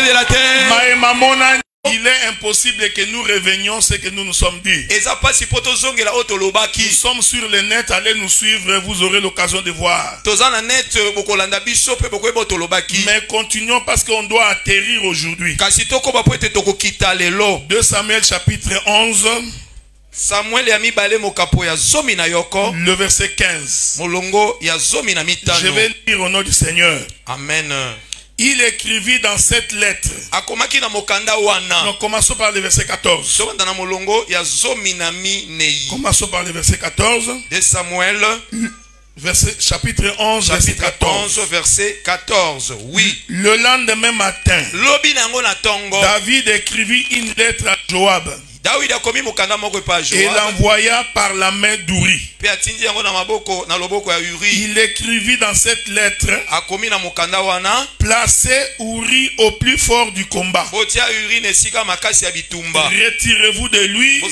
de la terre. Il est impossible que nous revenions ce que nous nous sommes dit. Nous sommes sur le net, allez nous suivre, vous aurez l'occasion de voir. Mais continuons parce qu'on doit atterrir aujourd'hui. 2 Samuel chapitre 11. Le verset 15. Je vais lire au nom du Seigneur. Amen. Il écrivit dans cette lettre. Donc commençons par le verset 14. Commençons par le verset 14. De Samuel. Chapitre 11, verset 14. Verset 14. Oui. Le lendemain matin, David écrivit une lettre à Joab. Et l'envoya par la main d'Uri. Il écrivit dans cette lettre: placez Uri au plus fort du combat. Retirez-vous de lui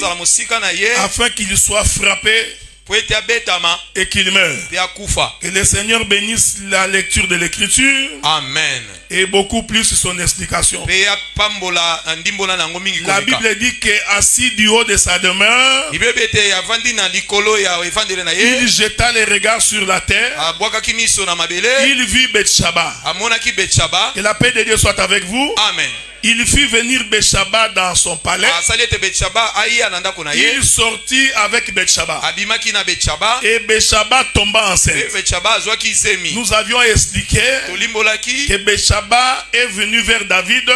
afin qu'il soit frappé et qu'il meure. Que le Seigneur bénisse la lecture de l'écriture. Amen. Et beaucoup plus son explication. La Bible dit qu'assis du haut de sa demeure, il jeta les regards sur la terre. Il vit Bethshaba. Que la paix de Dieu soit avec vous. Amen. Il fit venir Bethshaba dans son palais. Il sortit avec Bethshaba. Et Bethshaba tomba enceinte. Nous avions expliqué que Bethshaba est venu vers David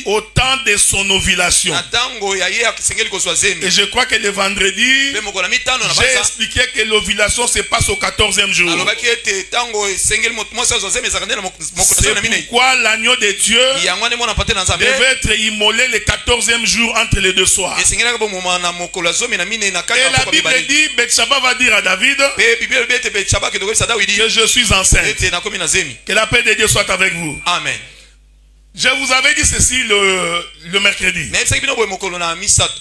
au temps de son ovulation. Et je crois que le vendredi, j'ai expliqué que l'ovulation se passe au 14e jour. C'est pourquoi l'agneau de Dieu devait être immolé le 14e jour entre les deux soirs. Et la Bible dit, Bethshaba va dire à David que je suis enceinte. Que la paix de Dieu soit avec vous. Amen. Je vous avais dit ceci le mercredi.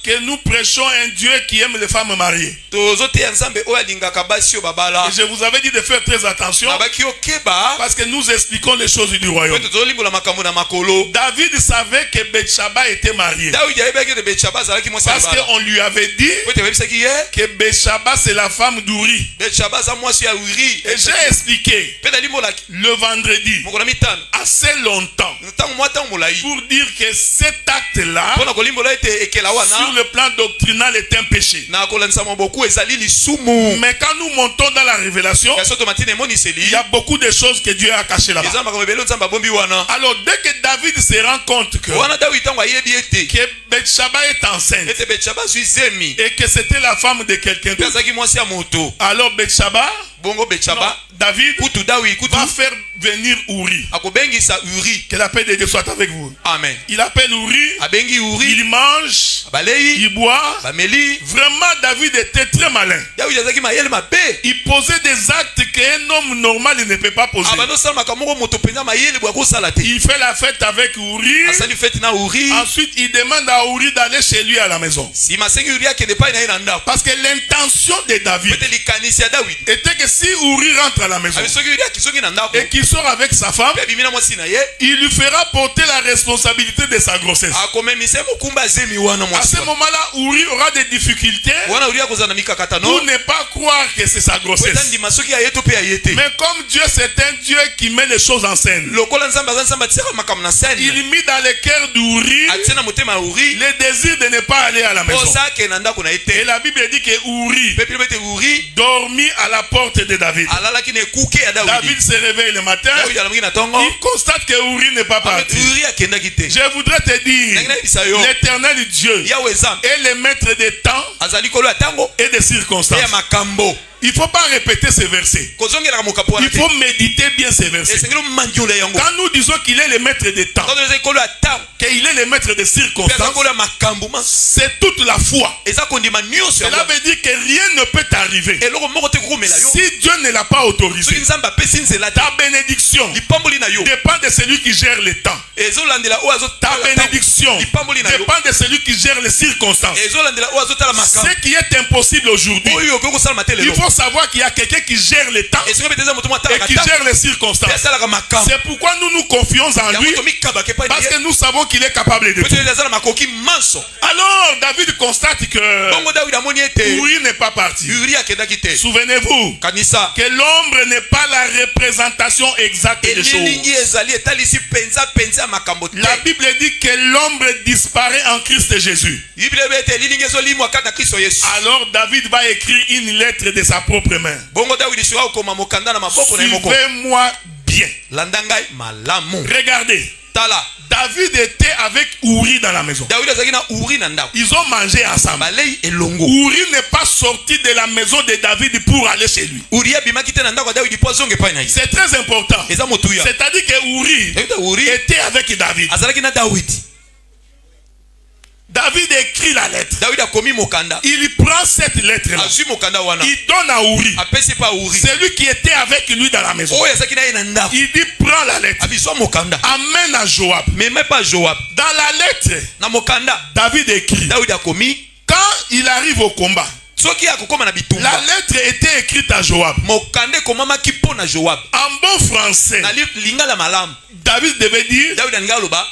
Que nous prêchons un Dieu qui aime les femmes mariées. Et je vous avais dit de faire très attention. Parce que nous expliquons les choses du royaume. David savait que Bethshaba était mariée. Parce qu'on lui avait dit que Bethshaba c'est la femme d'Uri. Et j'ai expliqué le vendredi assez longtemps pour dire que cet acte-là, sur le plan doctrinal, est un péché. Mais quand nous montons dans la révélation, il y a beaucoup de choses que Dieu a cachées là-bas. Alors dès que David se rend compte que Bethshaba est enceinte et que c'était la femme de quelqu'un d'autre, alors Bethshaba, David va faire venir Uri. Que la paix de Dieu soit avec vous. Amen. Il appelle Uri. Il mange. Il boit. Vraiment, David était très malin. Il posait des actes qu'un homme normal ne peut pas poser. Il fait la fête avec Uri. Ensuite, il demande à Uri d'aller chez lui à la maison. Parce que l'intention de David était que si Uri rentre à la maison et qu'il sort avec sa femme, il lui fera porter la responsabilité de sa grossesse. À ce moment-là, Uri aura des difficultés pour ne pas croire que c'est sa grossesse. Mais comme Dieu c'est un Dieu qui met les choses en scène, il mit dans le cœur d'Uri le désir de ne pas aller à la maison. Et la Bible dit que Uri dormit à la porte de David. David se réveille le matin, il constate que Uri n'est pas parti. Je voudrais te dire, l'Éternel Dieu est le maître des temps et des circonstances. Il ne faut pas répéter ces versets. Il faut méditer bien ces versets. Quand nous disons qu'il est le maître des temps, qu'il est le maître des circonstances, c'est toute la foi. Cela veut dire que rien ne peut t'arriver si Dieu ne l'a pas autorisé. Ta bénédiction dépend de celui qui gère les temps. Ta bénédiction dépend de celui qui gère les circonstances. Ce qui est impossible aujourd'hui, il faut savoir qu'il y a quelqu'un qui gère le temps et qui gère les circonstances. C'est pourquoi nous nous confions en lui, parce que nous savons qu'il est capable de tout. Alors David constate que Uri n'est pas parti. Souvenez-vous que l'ombre n'est pas la représentation exacte des choses. La Bible dit que l'ombre disparaît en Christ Jésus. Alors David va écrire une lettre de sa propre main. Suivez-moi bien. Regardez. David était avec Uri dans la maison. Ils ont mangé ensemble. Uri n'est pas sorti de la maison de David pour aller chez lui. C'est très important. C'est-à-dire que Uri était avec David. David écrit la lettre. Il prend cette lettre-là. Il donne à Uri. C'est lui qui était avec lui dans la maison. Il dit prends la lettre. Amène à Joab. Dans la lettre, David écrit. Quand il arrive au combat, la lettre était écrite à Joab. En bon français, David devait dire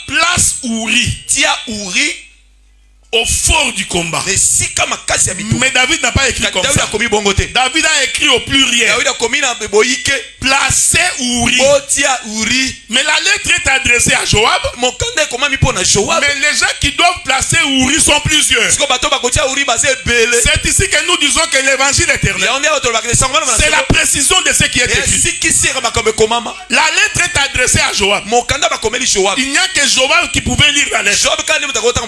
place Uri au fort du combat. Mais David n'a pas écrit comme ça. David a écrit au pluriel. Placez Uri. Mais la lettre est adressée à Joab. Mais les gens qui doivent placer Uri sont plusieurs. C'est ici que nous disons que l'évangile est éternel. C'est la précision de ce qui est écrit. La lettre est adressée à Joab. Il n'y a que Joab qui pouvait lire la lettre.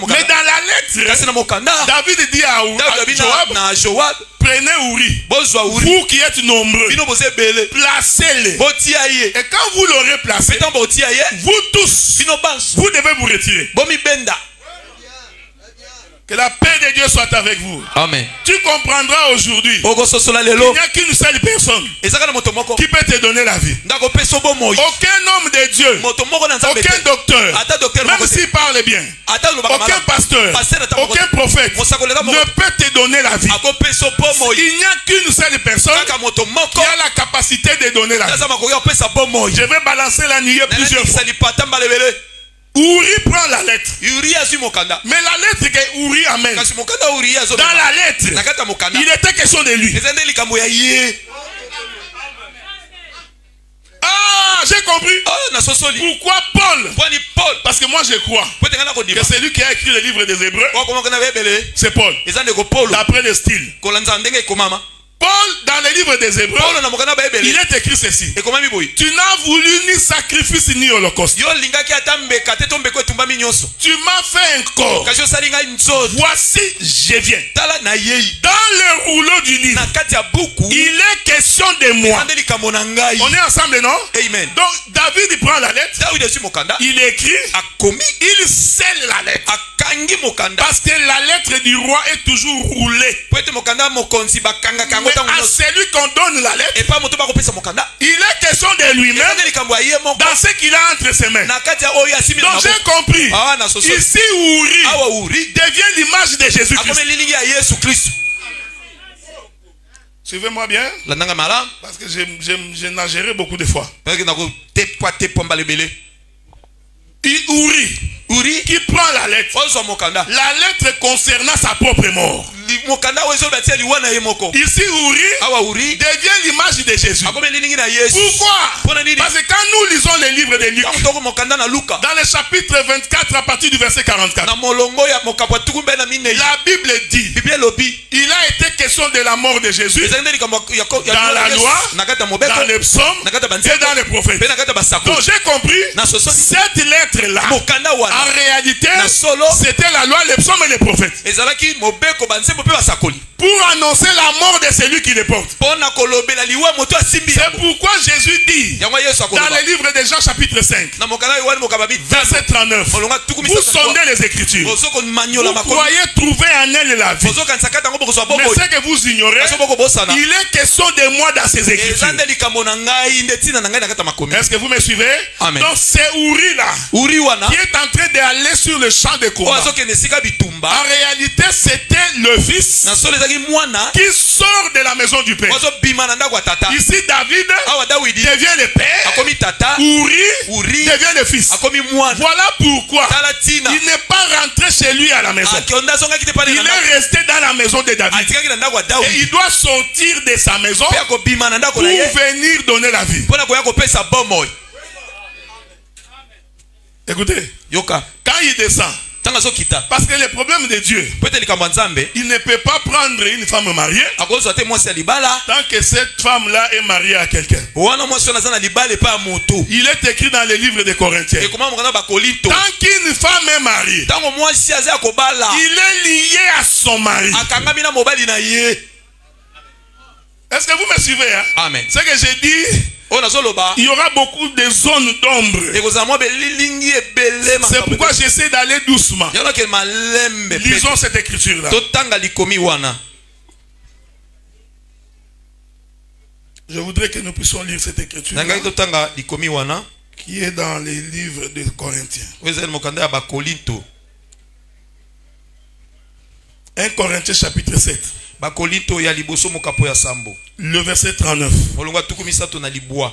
Mais dans la lettre, David dit à Joab, prenez Uri. Vous qui êtes nombreux, placez-les. Et quand vous l'aurez placé, vous tous, vous devez vous retirer. Que la paix de Dieu soit avec vous. Amen. Tu comprendras aujourd'hui qu'il n'y a qu'une seule personne qui peut te donner la vie. Aucun homme de Dieu, aucun docteur, même s'il parle bien, aucun pasteur, aucun prophète ne peut te donner la vie. Il n'y a qu'une seule personne qui a la capacité de donner la vie. Je vais balancer la nuit plusieurs fois. Uri prend la lettre. Mais la lettre que Uri amène, dans la lettre, il était question de lui. Ah, j'ai compris. Pourquoi Paul? Parce que moi je crois que c'est lui qui a écrit le livre des Hébreux. C'est Paul. D'après le style. Paul, dans le livre des Hébreux, il est écrit ceci. Tu n'as voulu ni sacrifice ni holocauste. Tu m'as fait un corps. Voici, je viens. Dans le rouleau du livre, il est question de moi. On est ensemble, non? Amen. Donc, David prend la lettre. Il écrit. Il scelle la lettre. Parce que la lettre du roi est toujours roulée. Mais à celui qu'on donne la lettre, il est question de lui-même dans ce qu'il a entre ses mains. Donc j'ai compris. Ici Uri devient l'image de Jésus-Christ. Suivez-moi bien. Parce que je nagerai beaucoup de fois. Uri qui prend la lettre. La lettre concernant sa propre mort. Ici Uri devient l'image de Jésus. Pourquoi? Parce que quand nous lisons les livres de Luc, dans le chapitre 24 à partir du verset 44, la Bible dit il a été question de la mort de Jésus dans la loi, dans les psaumes et dans les prophètes. Donc j'ai compris cette lettre là, en réalité c'était la loi, les psaumes et les prophètes, pour annoncer la mort de celui qui les porte. C'est pourquoi Jésus dit dans le livre de Jean chapitre 5 verset 39, vous sondez les Écritures, vous croyez trouver en elle la vie, mais ce que vous ignorez, il est question de moi dans ces Écritures. Est-ce que vous me suivez? Amen. Donc c'est Uri là qui est en train d'aller sur le champ de combat. En réalité c'était le fils qui sort de la maison du père. Ici David devient le père, Uri devient le fils. Voilà pourquoi il n'est pas rentré chez lui à la maison. Il est resté dans la maison de David. Et il doit sortir de sa maison pour venir donner la vie. Écoutez, quand il descend, parce que le problème de Dieu, il ne peut pas prendre une femme mariée tant que cette femme-là est mariée à quelqu'un. Il est écrit dans le livre des Corinthiens. Tant qu'une femme est mariée, il est lié à son mari. Est-ce que vous me suivez? Amen. Ce que j'ai dit, il y aura beaucoup de zones d'ombre. C'est pourquoi j'essaie d'aller doucement. Lisons cette écriture-là. Je voudrais que nous puissions lire cette écriture qui est dans les livres de Corinthiens. 1 Corinthiens chapitre 7. Le verset 39.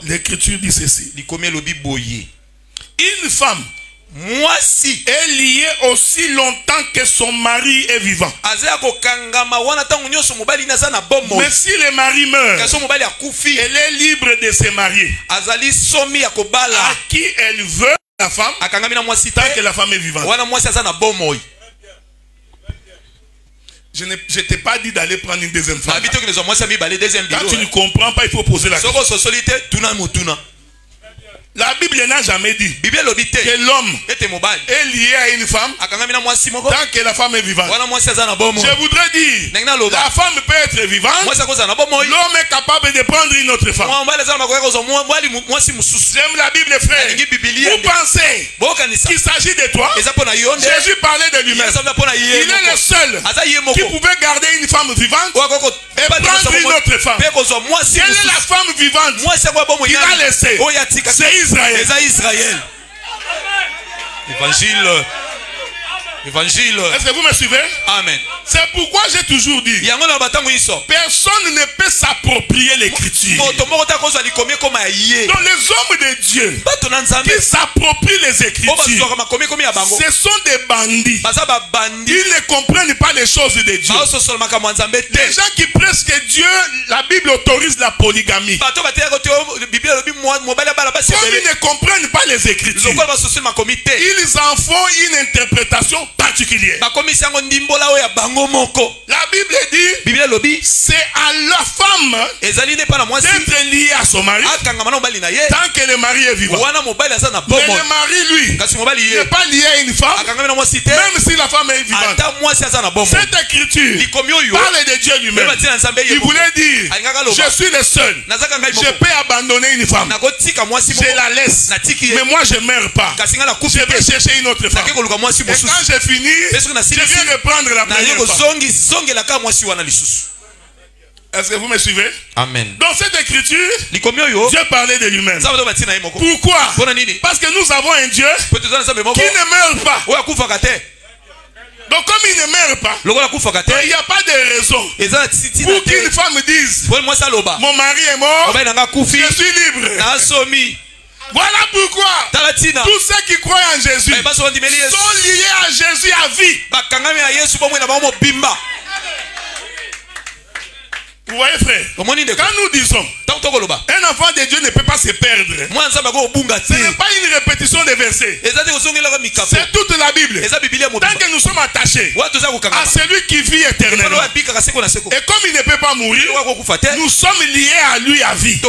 L'écriture dit ceci. Une femme est liée aussi longtemps que son mari est vivant. Mais si le mari meurt, elle est libre de se marier à qui elle veut, la femme, tant que la femme est vivante. Je ne t'ai pas dit d'aller prendre une deuxième femme. Quand tu ne comprends pas, il faut poser la question. La Bible n'a jamais dit que l'homme est lié à une femme tant que la femme est vivante. Je voudrais dire, la femme peut être vivante, l'homme est capable de prendre une autre femme. J'aime la Bible, frère. Vous pensez qu'il s'agit de toi? Jésus parlait de lui-même. Il est le seul qui pouvait garder une femme vivante et prendre une autre femme. Quelle est la femme vivante qu'il a laissée? C'est Israël. Évangile. Est-ce que vous me suivez? Amen. C'est pourquoi j'ai toujours dit, personne ne peut s'approprier l'écriture. Donc les hommes de Dieu qui s'approprient les écritures, ce sont des bandits. Ils ne comprennent pas les choses de Dieu. Les gens qui prêchent que Dieu, la Bible autorise la polygamie, comme ils ne comprennent pas les écritures, ils en font une interprétation particulière. La Bible dit, c'est à la femme d'être liée à son mari tant que le mari est vivant. Mais le mari, lui, n'est pas lié à une femme, même si la femme est vivante. Cette écriture parle de Dieu lui-même. Il voulait dire, je suis le seul, je peux abandonner une femme, je la laisse, mais moi je ne meurs pas, je vais chercher une autre femme. Et quand j'ai fini, je viens reprendre la première femme. Est-ce que vous me suivez? Amen. Dans cette écriture, Dieu parlait de lui-même. Pourquoi? Parce que nous avons un Dieu qui ne meurt pas. Donc comme il ne meurt pas, il n'y a pas de raison pour qu'une femme dise, mon mari est mort, je suis libre. Voilà pourquoi tous ceux qui croient en Jésus sont liés à Jésus à vie. Vous voyez, frère, quand nous disons un enfant de Dieu ne peut pas se perdre, ce n'est pas une répétition des versets, c'est toute la Bible. Tant que nous sommes attachés à celui qui vit éternellement, et comme il ne peut pas mourir, nous sommes liés à lui à vie.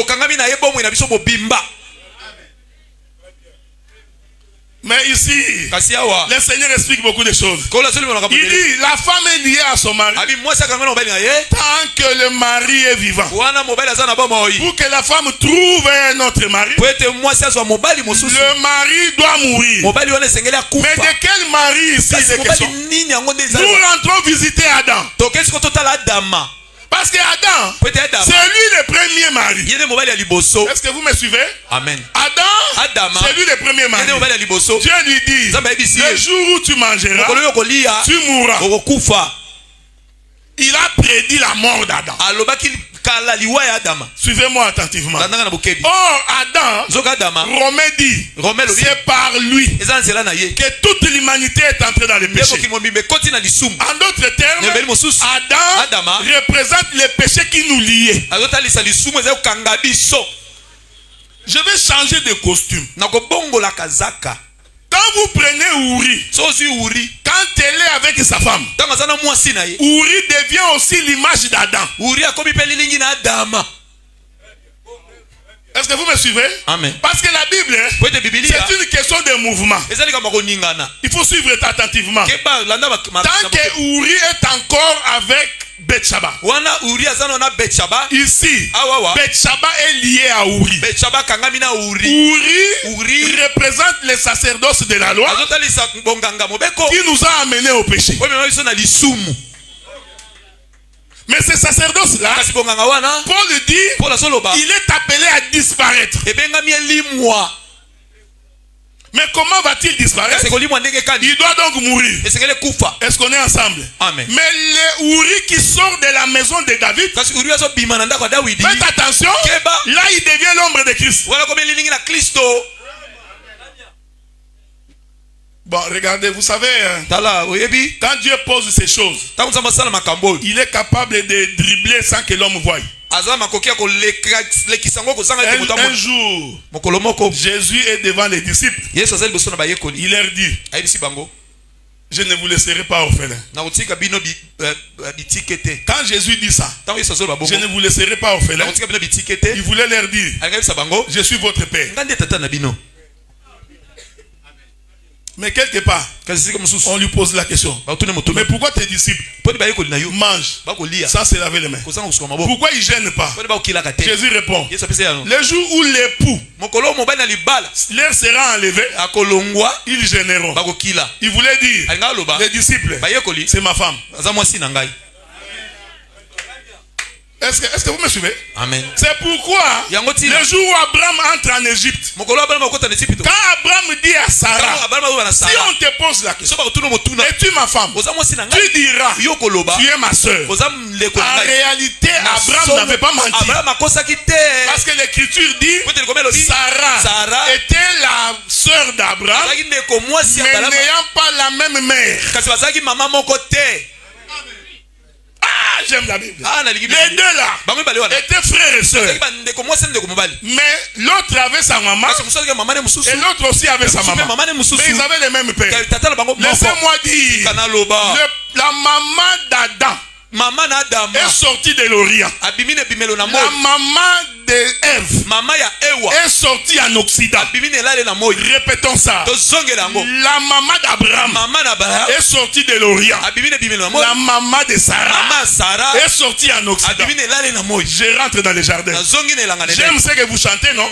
Mais ici, le Seigneur explique beaucoup de choses. Il dit, la femme est liée à son mari tant que le mari est vivant. Pour que la femme trouve un autre mari, le mari doit mourir. Mais de quel mari ici il est question? Nous rentrons visiter Adam. Parce que Adam, c'est lui le premier mari. Est-ce que vous me suivez? Amen. Adam, c'est lui le premier mari. Dieu lui dit, le jour où tu mangeras, tu mourras. il a prédit la mort d'Adam. Suivez-moi attentivement. Or, Adam, Romain dit, c'est par lui que toute l'humanité est entrée dans le péché. En d'autres termes, Adam représente le péché qui nous liait. Je vais changer de costume. Quand vous prenez Uri, quand elle est avec sa femme, Uri devient aussi l'image d'Adam. Est-ce que vous me suivez? Amen. Parce que la Bible, c'est une question de mouvement. Il faut suivre attentivement. Tant que Uri est encore avec Bethsheba, ici, Bethsheba est lié à Uri. Uri représente le sacerdoce de la loi qui nous a amenés au péché. Mais ce sacerdoce-là, Paul dit, il est appelé à disparaître. Mais comment va-t-il disparaître? Il doit donc mourir. Est-ce qu'on est ensemble? Amen. Mais le Uri qui sort de la maison de David, faites attention, là il devient l'ombre de Christ. Bon, regardez, vous savez, quand Dieu pose ces choses, il est capable de dribbler sans que l'homme voie. Un jour, Jésus est devant les disciples. Il leur dit, je ne vous laisserai pas orphelins. Quand Jésus dit ça, je ne vous laisserai pas orphelins, il voulait leur dire, je suis votre père. Mais quelque part, on lui pose la question, mais pourquoi tes disciples mangent sans se laver les mains? Pourquoi ils ne gênent pas? Jésus répond, le jour où l'époux leur sera enlevé, ils gêneront. Il voulait dire, les disciples, c'est ma femme. Est-ce que vous me suivez? Amen. C'est pourquoi le jour où Abraham entre en Égypte, quand Abraham dit à Sarah, si on te pose la question, es-tu ma femme? Tu diras, tu es ma soeur. En réalité, Abraham n'avait pas menti. Parce que l'Écriture dit, Sarah était la soeur d'Abraham, mais n'ayant pas la même mère. Ah, j'aime la Bible. Les deux là étaient frères et sœurs. Mais l'autre avait sa maman et l'autre aussi avait sa maman. Mais ils avaient les mêmes pères. Laissez-moi dire, la maman d'Adam est sortie de l'Orient. La maman d'Ève est sortie en Occident. Répétons ça. La maman d'Abraham est sortie de l'Orient. La maman de Sarah est sortie en Occident. Je rentre dans les jardins. J'aime ce que vous chantez, non?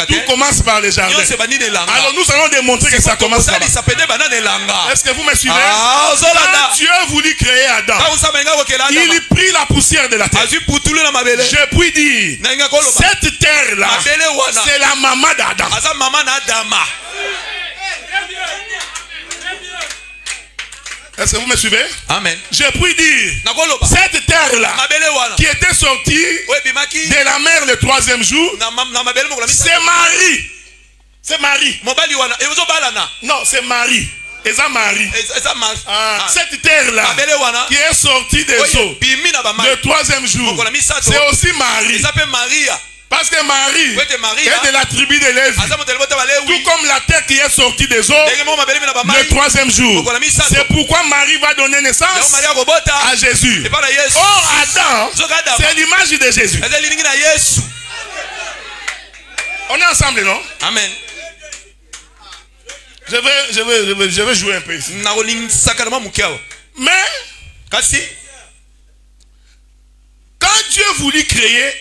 Tout commence par les jardins. Alors nous allons démontrer que ça commence là-bas. Est-ce que vous me suivez? Quand Dieu voulut créer Adam, il prit la poussière de la terre. Je puis dire, cette terre-là, c'est la maman d'Adam. Est-ce que vous me suivez? Amen. Je puis dire, cette terre-là, qui était sortie de la mer le 3e jour, c'est Marie. C'est Marie. Non, c'est Marie. Marie. Cette terre-là qui est sortie des eaux le 3e jour, c'est aussi Marie. Parce que Marie est de la tribu de Lévi. Tout comme la terre qui est sortie des eaux le 3e jour. C'est pourquoi Marie va donner naissance à Jésus. Or Adam, c'est l'image de Jésus. On est ensemble, non? Amen. Je vais jouer un peu ici. Mais quand Dieu voulut créer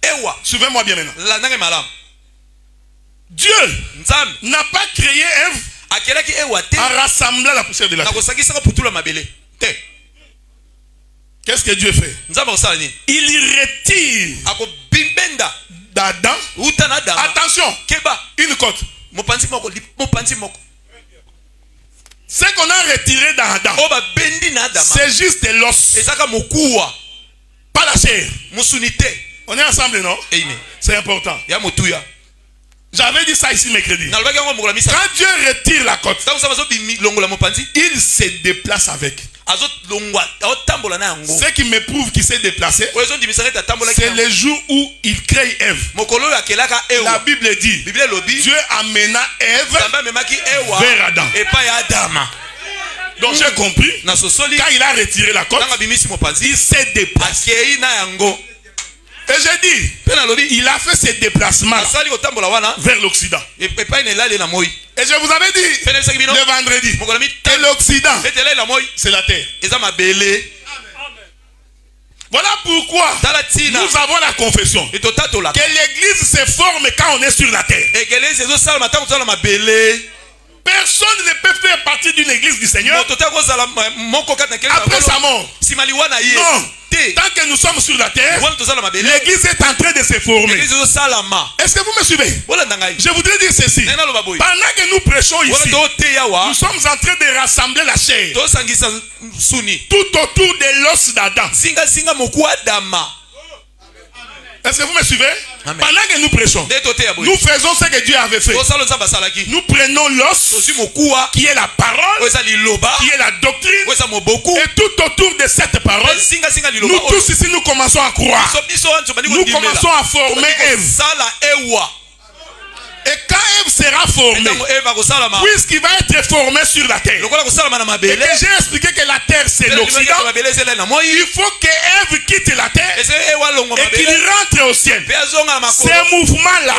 Ève, suivez-moi bien maintenant. Dieu n'a pas créé Ève en rassemblant la poussière de la terre. Qu'est-ce que Dieu fait? Il retire d'Adam, attention, une côte. Ce qu'on a retiré d'Adam, c'est juste l'os, pas la chair. On est ensemble, non? C'est important. J'avais dit ça ici mercredi. Quand Dieu retire la côte, il se déplace avec. Ce qui me prouve qu'il s'est déplacé, c'est le jour où il crée Ève. La Bible dit, Dieu amena Ève vers Adam. Donc j'ai compris, quand il a retiré la côte, il s'est déplacé. Et j'ai dit, il a fait ce déplacement vers l'Occident. Et je vous avais dit le vendredi que l'Occident, c'est la terre. Voilà pourquoi nous avons la confession que l'église se forme quand on est sur la terre. Personne ne peut faire partie d'une église du Seigneur après sa mort. Non. Tant que nous sommes sur la terre, l'église est en train de se former. Est-ce que vous me suivez? Je voudrais dire ceci. Pendant que nous prêchons ici, nous sommes en train de rassembler la chair tout autour de l'os d'Adam. Est-ce que vous me suivez? Amen. Pendant que nous prêchons, nous faisons ce que Dieu avait fait. Nous prenons l'os qui est la parole, qui est la doctrine, et tout autour de cette parole, nous tous ici nous commençons à croire. Nous commençons à former Ève. Et quand Ève sera formée, puisqu'il va être formé sur la terre, et que j'ai expliqué que la terre c'est l'Occident, il faut que Ève quitte la terre et qu'il rentre au ciel. Ce mouvement-là,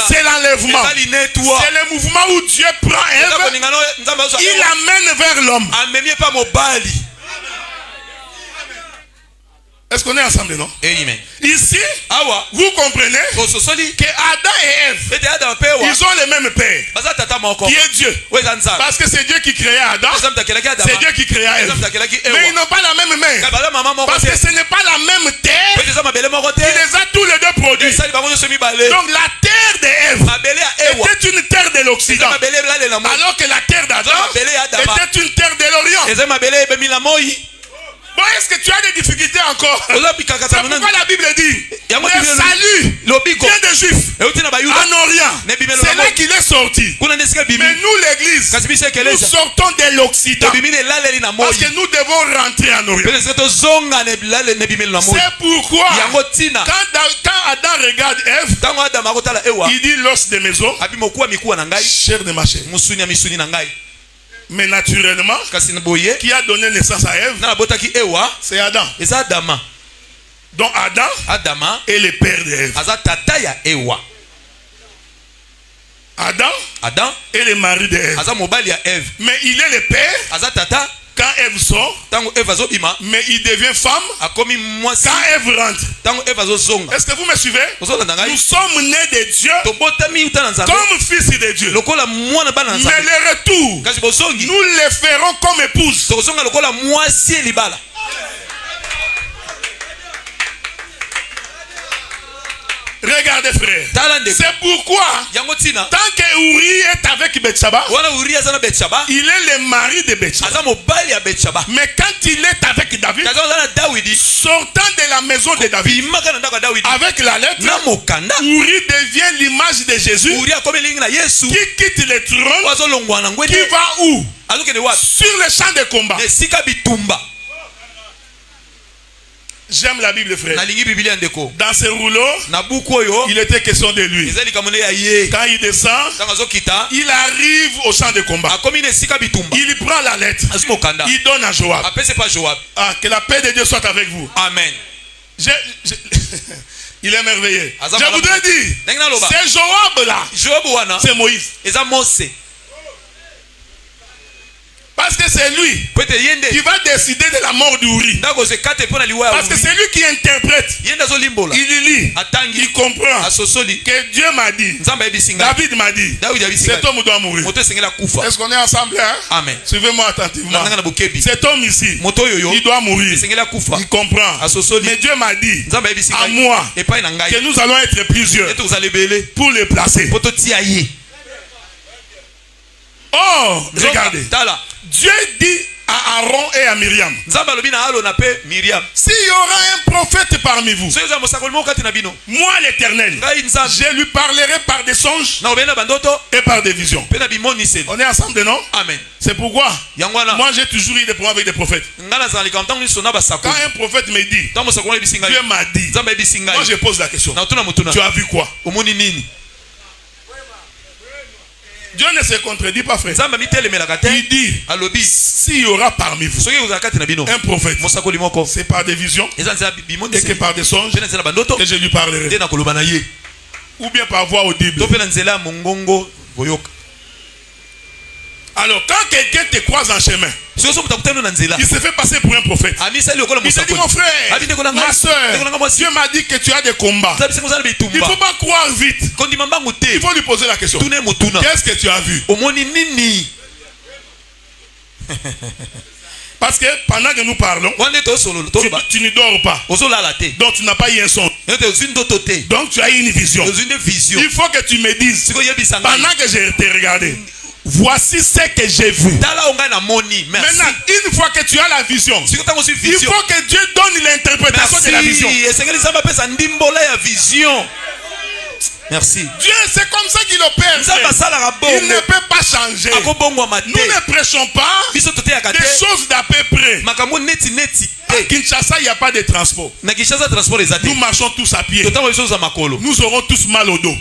c'est l'enlèvement. C'est le mouvement où Dieu prend Ève, il l'amène vers l'homme. Est-ce qu'on est ensemble, non? Amen. Ici, vous comprenez que Adam et Ève, ils ont le même père, qui est Dieu. Parce que c'est Dieu qui créa Adam, c'est Dieu qui créa Ève. Mais ils n'ont pas la même mère. Parce que ce n'est pas la même terre qui les a tous les deux produits. Donc la terre d'Ève était une terre de l'Occident, alors que la terre d'Adam était une terre de l'Orient. Bon, est-ce que tu as des difficultés encore? C'est pourquoi la Bible dit le salut vient des Juifs en Orient. C'est là qu'il est sorti. Mais nous, l'église, nous sortons de l'Occident parce que nous devons rentrer en Orient. C'est pourquoi quand Adam regarde Ève, il dit l'os de mes os, chair de ma chair. Mais naturellement, qui a donné naissance à Ève, c'est Adam. Donc Adam est le père d'Ève. Adam est le mari d'Ève. Mais il est le père quand Ève sort, mais il devient femme quand Ève rentre. Est-ce que vous me suivez? Nous sommes nés de Dieu comme fils de Dieu. Mais le retour, nous le ferons comme épouse. Regardez, frère. C'est pourquoi tant que Uri est avec Bethsheba, il est le mari de Bethsheba. Mais quand il est avec David, sortant de la maison de David avec la lettre, Uri devient l'image de Jésus qui quitte le trône, qui va où? Sur le champ de combat. J'aime la Bible, frère. Dans ce rouleau, il était question de lui. Quand il descend, il arrive au champ de combat. Il prend la lettre. Il donne à Joab. Ah, que la paix de Dieu soit avec vous. Amen. Il est merveilleux. Je voudrais dire, c'est Joab là. C'est Moïse. Parce que c'est lui qui va décider de la mort d'Uri. Parce que c'est lui qui interprète. Il lit, il comprend que Dieu m'a dit, David m'a dit, cet homme doit mourir. Est-ce qu'on est ensemble, hein? Amen. Suivez-moi attentivement. Cet homme ici, il doit mourir. Il comprend. Mais Dieu m'a dit à moi que nous allons être plusieurs pour le placer. Oh, regardez. Dieu dit à Aaron et à Myriam, s'il y aura un prophète parmi vous, moi l'Éternel, je lui parlerai par des songes et par des visions. On est ensemble, non? Amen. C'est pourquoi moi j'ai toujours eu des problèmes avec des prophètes. Quand un prophète me dit, Dieu m'a dit, moi je pose la question, tu as vu quoi? Dieu ne se contredit pas, frère. Il dit, s'il y aura parmi vous un prophète, c'est par des visions et que par des songes que je lui parlerai. Ou bien par voix audible. Alors, quand quelqu'un te croise en chemin, il se fait passer pour un prophète. Il te dit, mon frère, ma soeur, Dieu m'a dit que tu as des combats. Il ne faut pas croire vite. Il faut lui poser la question. Qu'est-ce que tu as vu? Parce que pendant que nous parlons, tu ne dors pas. Donc tu n'as pas eu un son. Donc tu as eu une vision. Il faut que tu me dises, pendant que je t'ai regardé, voici ce que j'ai vu. Maintenant, une fois que tu as la vision, il faut que Dieu donne l'interprétation de la vision. Merci. Dieu, c'est comme ça qu'il opère. Il ne peut pas changer. Nous ne prêchons pas des choses d'à peu près. À Kinshasa, il n'y a pas de transport. Nous marchons tous à pied. Nous aurons tous mal au dos.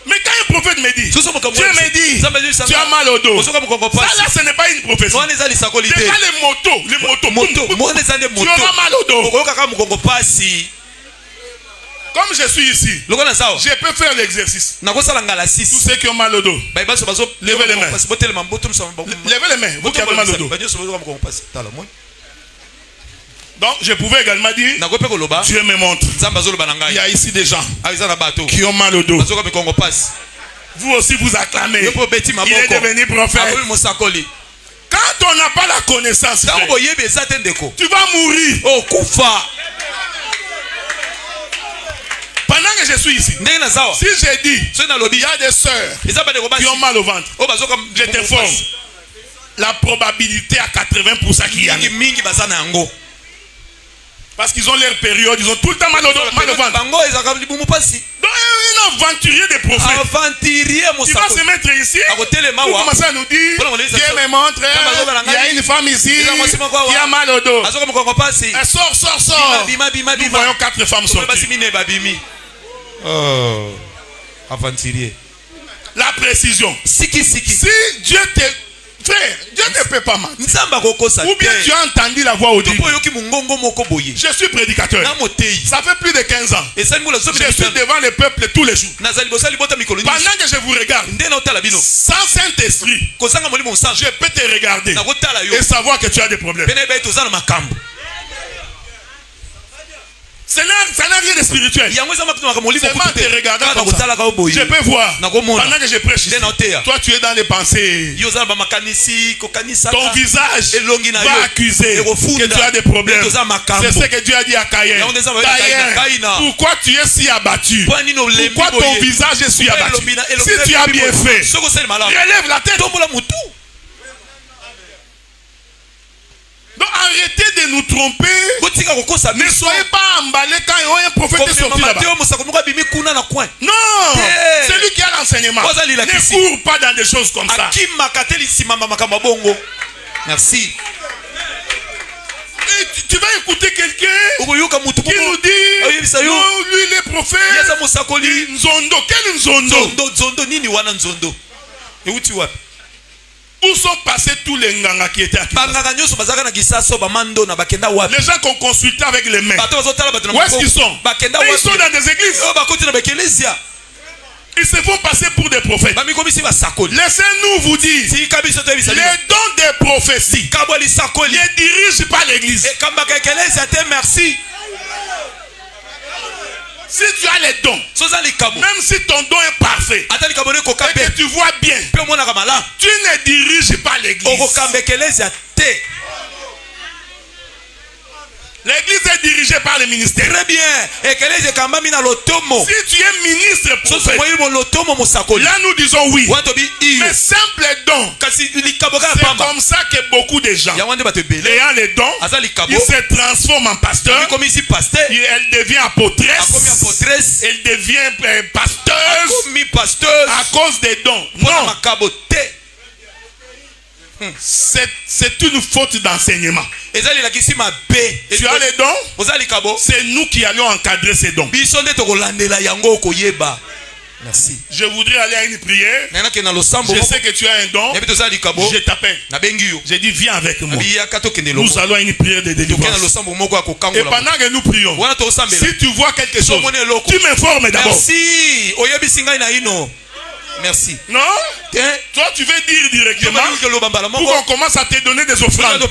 Mais quand un prophèet me dit, Dieu me dit, tu as mal au dos, ça là ce n'est pas une prophétie. Déjà les motos, tu auras mal au dos. Comme je suis ici, je peux faire l'exercice. Tous ceux qui ont mal au dos, levez les mains. Levez les mains, vous qui avez mal au dos. Donc je pouvais également dire, Dieu me montre. Il y a ici des gens qui ont mal au dos. Vous aussi vous acclamez. Il est devenu prophète. Quand on n'a pas la connaissance, tu vas mourir. Pendant que je suis ici, si j'ai dit, il y a des sœurs qui ont mal au ventre, je t'informe, la probabilité à 80% qu'il y a. Parce qu'ils ont leur période, ils ont tout le temps mal au ventre. Donc un aventurier des prophètes, il va se mettre ici pour commencer à nous dire, Dieu me montre, il y a une femme ici qui a mal au dos. Elle sort. Nous voyons 4 femmes sortir. Oh, aventurier. La précision. Si Dieu te... Frère, Dieu ne peut pas mentir. Ou bien tu as entendu la voix audible. Je suis prédicateur. Ça fait plus de 15 ans. Je suis devant le peuple tous les jours. Pendant que je vous regarde, sans Saint-Esprit, je peux te regarder et savoir que tu as des problèmes. Ça n'a rien de spirituel. Seulement te regardant comme ça, je peux voir. Pendant que je prêche ici, toi tu es dans les pensées. Ton visage va accuser que tu as des problèmes. C'est ce que Dieu a dit à Caïn. Pourquoi tu es si abattu? Pourquoi ton visage est si abattu? Si tu as bien fait, relève la tête. Donc arrêtez de nous tromper. Ne soyez pas emballés quand un prophète est sorti là-bas. Non, c'est lui qui a l'enseignement. Ne cours pas dans des choses comme ça. Merci. Et tu vas écouter quelqu'un qui nous dit, non, lui il est prophète. Nzondo, quel Nzondo? Où sont passés tous les nganga qui étaient à Kinshasa? Les gens qu'on consultait avec les mains. Où est-ce qu'ils sont? Ils sont dans des églises. Ils se font passer pour des prophètes. Laissez-nous vous dire, les dons des prophéties ne dirigent pas l'église. Merci. Si tu as les dons, même si ton don est parfait et que tu vois bien, tu ne diriges pas l'église. L'église est dirigée par le ministère. Très bien. Si tu es ministre prophète, là nous disons oui. Mais simple don, c'est comme ça que beaucoup de gens, ayant les dons, ils se transforment en pasteur. Elle devient apôtresse. Elle devient pasteuse à cause des dons. Non. C'est une faute d'enseignement. Tu as les dons, c'est nous qui allons encadrer ces dons. Merci. Je voudrais aller à une prière. Je sais que tu as un don. Je t'appelle. J'ai dit viens avec moi. Nous allons à une prière de délivrance. Et pendant que nous prions, si tu vois quelque chose, tu m'informes d'abord. Merci. Merci. Non? Toi, tu veux dire directement pour qu'on commence à te donner des offrandes.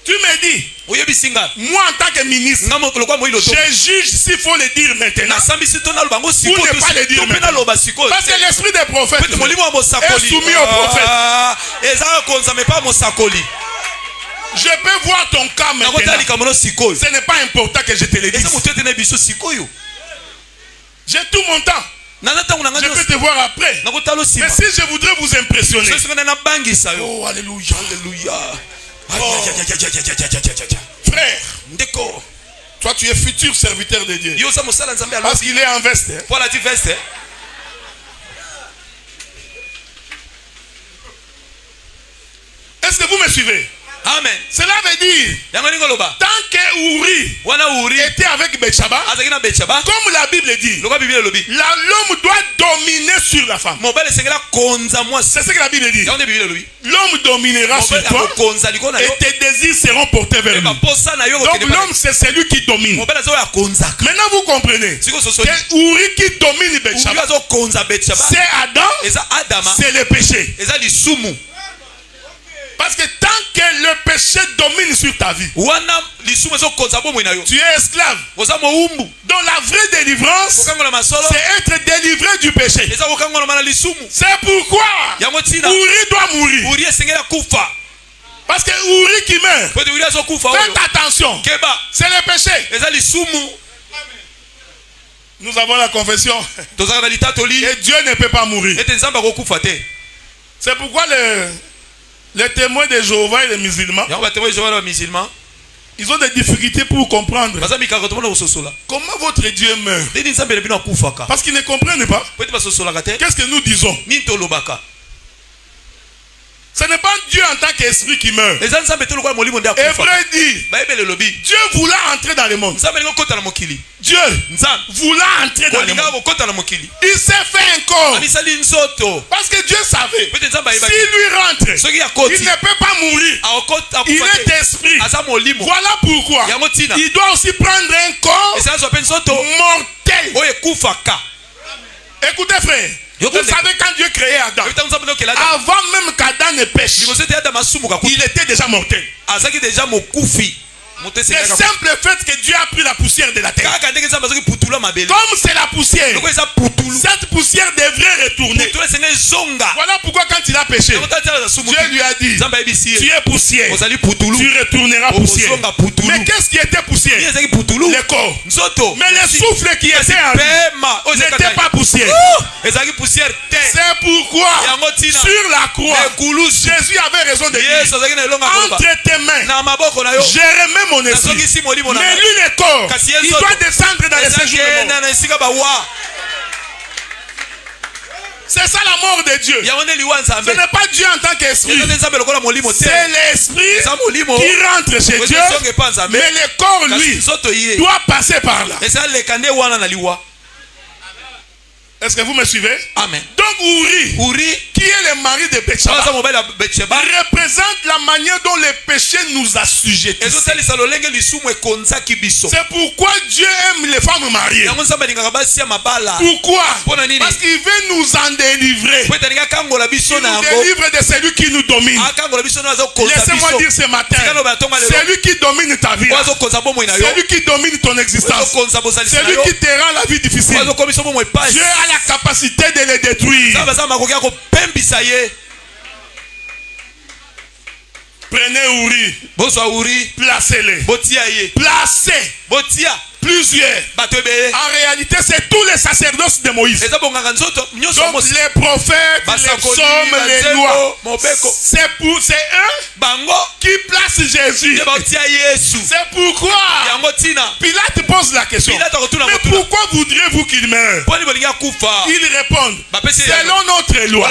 Tu me dis, moi en tant que ministre, je juge s'il faut le dire maintenant ou ne pas le dire maintenant. Parce que l'esprit des prophètes est soumis aux prophètes. Je peux voir ton cas maintenant. Ce n'est pas important que je te le dise. J'ai tout mon temps. Je peux te voir après. Mais si je voudrais vous impressionner. Oh, alléluia. Oh. Frère, toi tu es futur serviteur de Dieu. Parce qu'il est en veste. Est-ce que vous me suivez? Amen. Cela veut dire, tant que Uri était avec Betsheba, comme la Bible dit, l'homme doit dominer sur la femme. C'est ce que la Bible dit. L'homme dominera sur toi et tes désirs seront portés vers lui. Donc l'homme c'est celui qui domine. Maintenant vous comprenez que Uri qui domine Betsheba, c'est Adam, c'est le péché. Parce que tant que le péché domine sur ta vie, tu es esclave. Donc la vraie délivrance, c'est être délivré du péché. C'est pourquoi Uri doit mourir. Parce que Uri qui meurt, faites attention, c'est le péché. Nous avons la confession et Dieu ne peut pas mourir. C'est pourquoi les témoins de Jéhovah et les musulmans, ils ont des difficultés pour comprendre comment votre Dieu meurt. Parce qu'ils ne comprennent pas. Qu'est-ce que nous disons? Ce n'est pas Dieu en tant qu'esprit qui meurt. Hébreu dit, Dieu voulant entrer dans le monde. Dieu voulant entrer dans le monde, il s'est fait un corps. Parce que Dieu savait, s'il lui rentre, il ne peut pas mourir. Il est esprit. Voilà pourquoi il doit aussi prendre un corps mortel. Écoutez frère, vous savez quand Dieu créait Adam, avant même qu'Adam ne pêche, il était déjà mortel. C'est simple fait que Dieu a pris la poussière de la terre. Comme c'est la poussière, cette poussière devrait retourner. Voilà pourquoi quand il a péché, Dieu lui a dit, tu es poussière, tu retourneras poussière. Mais qu'est-ce qui était poussière? Le corps. Mais le souffle qui était en lui n'était pas poussière. C'est pourquoi sur la croix, Jésus avait raison de dire, entre tes mains, j'ai remis mon esprit. Mais lui le corps, il doit descendre dans les séjours de mort. C'est ça la mort de Dieu. Ce n'est pas Dieu en tant qu'esprit. C'est l'esprit qui rentre chez Dieu. Mais le corps, lui, doit passer par là. Est-ce que vous me suivez? Amen. Donc Uri, qui est le mari de Betsheba, représente la manière dont le péché nous a sujettis. C'est pourquoi Dieu aime les femmes mariées. Pourquoi? Parce qu'il veut nous en délivrer. Il nous délivre de celui qui nous domine. Laissez-moi dire ce matin, celui qui domine ta vie, celui qui domine ton existence, celui qui te rend la vie difficile, Dieu a la capacité de les détruire. Prenez Uri. Bozwa Uri. Placez-les. Botia ye. Placez. Botia. Plusieurs. En réalité, c'est tous les sacerdoces de Moïse. Donc les prophètes, les psaumes, les lois. C'est eux qui placent Jésus. C'est pourquoi Pilate pose la question. Mais pourquoi voudriez-vous qu'il meure? Ils répondent, selon notre loi,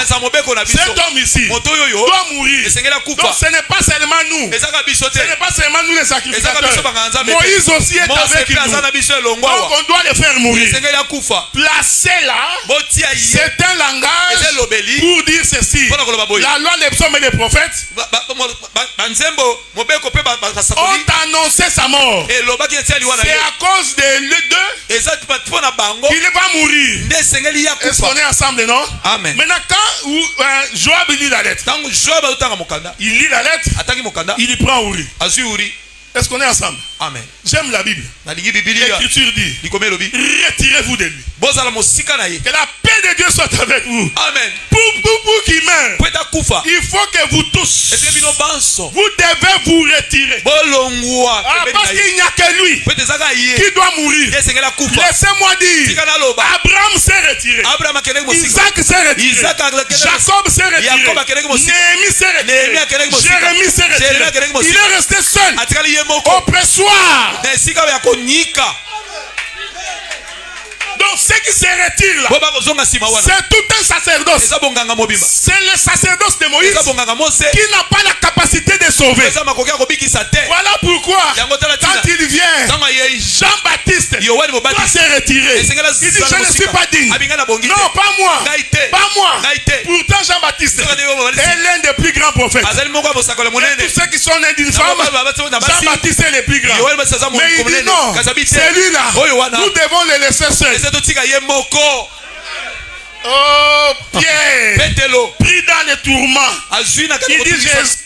cet homme ici doit mourir. Donc ce n'est pas seulement nous. Ce n'est pas seulement nous les sacrificateurs. Moïse aussi est avec nous. Donc on doit les faire mourir. Placez-la, c'est un langage pour dire ceci. La loi des psaumes et des prophètes ont annoncé sa mort. C'est à cause de deux qu'il va mourir. Est-ce qu'on est ensemble, non? Amen. Maintenant quand Joab lit la lettre, il lit la lettre, il prend Uri. Est-ce qu'on est ensemble? Amen. J'aime la Bible. L'écriture dit, retirez-vous de lui. Que la paix de Dieu soit avec vous. Amen. Pour qu'il meure, il faut que vous tous, vous devez vous retirer. Parce qu'il n'y a que lui qui doit mourir. Laissez-moi dire, Abraham s'est retiré. Isaac s'est retiré. Jacob s'est retiré. Néhémie s'est retiré. Jérémie s'est retiré. Il est resté seul au pressoir. Donc ceux qui se retirent là, c'est tout un sacerdoce. C'est le sacerdoce de Moïse qui n'a pas la capacité de sauver. Voilà pourquoi quand il vient, Jean-Baptiste doit se retirer. Il dit, je ne suis pas digne. Non, pas moi. Pas moi. Pourtant Jean-Baptiste est l'un des plus grands prophètes. Tous ceux qui sont nés d'une femme, Jean-Baptiste est le plus grand. Mais il dit non, celui-là, nous devons le laisser seul. Oh Pierre, pris dans les tourments, il dit Jésus,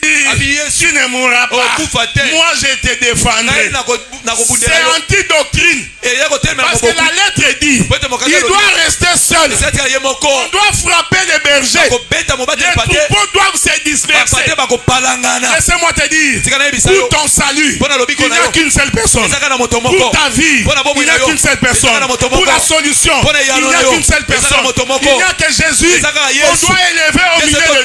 tu ne mourras pas. Moi je te défendrai. C'est anti-doctrine. Parce que la lettre dit, il doit rester seul. On doit frapper les bergers. Les troupeaux doivent se disperser. Laissez-moi te dire, pour ton salut, il n'y a qu'une seule personne. Pour ta vie, il n'y a qu'une seule personne. Pour la solution, il n'y a qu'une seule personne. Il n'y a que Jésus. On doit élever au milieu de...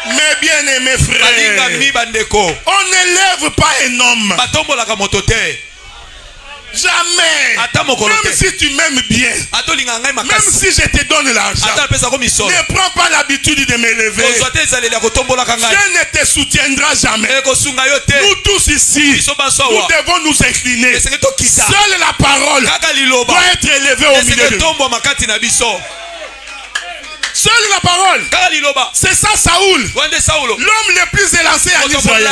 Mes bien-aimés frères, on n'élève pas un homme. Jamais. Même si tu m'aimes bien, même si je te donne l'argent, ne prends pas l'habitude de m'élever. Dieu ne te soutiendra jamais. Nous tous ici, nous devons nous incliner. Seule la parole doit être élevée au milieu de nous. Seule la parole. C'est ça Saoul. L'homme le plus élancé en Israël.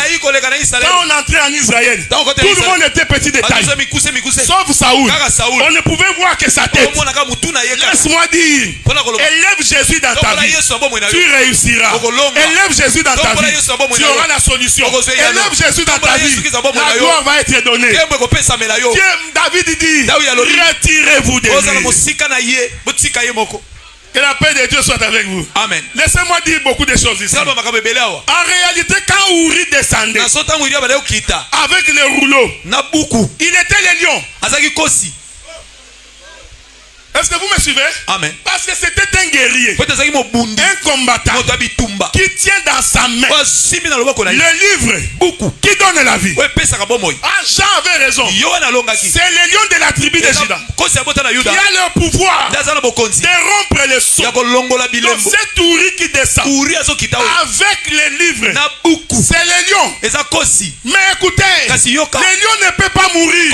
Quand on entrait en Israël, tout le monde était petit de taille. Sauf Saoul. On ne pouvait voir que sa tête. Laisse-moi dire, élève Jésus dans ta vie, tu réussiras. Élève Jésus dans ta vie, tu auras la solution. Élève Jésus dans ta vie, la gloire va être donnée. Dieu, David dit, retirez-vous de lui. Que la paix de Dieu soit avec vous. Amen. Laissez-moi dire beaucoup de choses ici. En réalité, quand Uri descendait avec le rouleau, il était le lion. Est-ce que vous me suivez? Amen. Parce que c'était un guerrier, un combattant qui tient dans sa main le livre qui donne la vie. Jean avait raison. C'est le lion de la tribu de Juda qui a le pouvoir de rompre les sceaux. Donc c'est Uri qui descend avec le livre. C'est le lion. Mais écoutez, le lion ne peut pas mourir.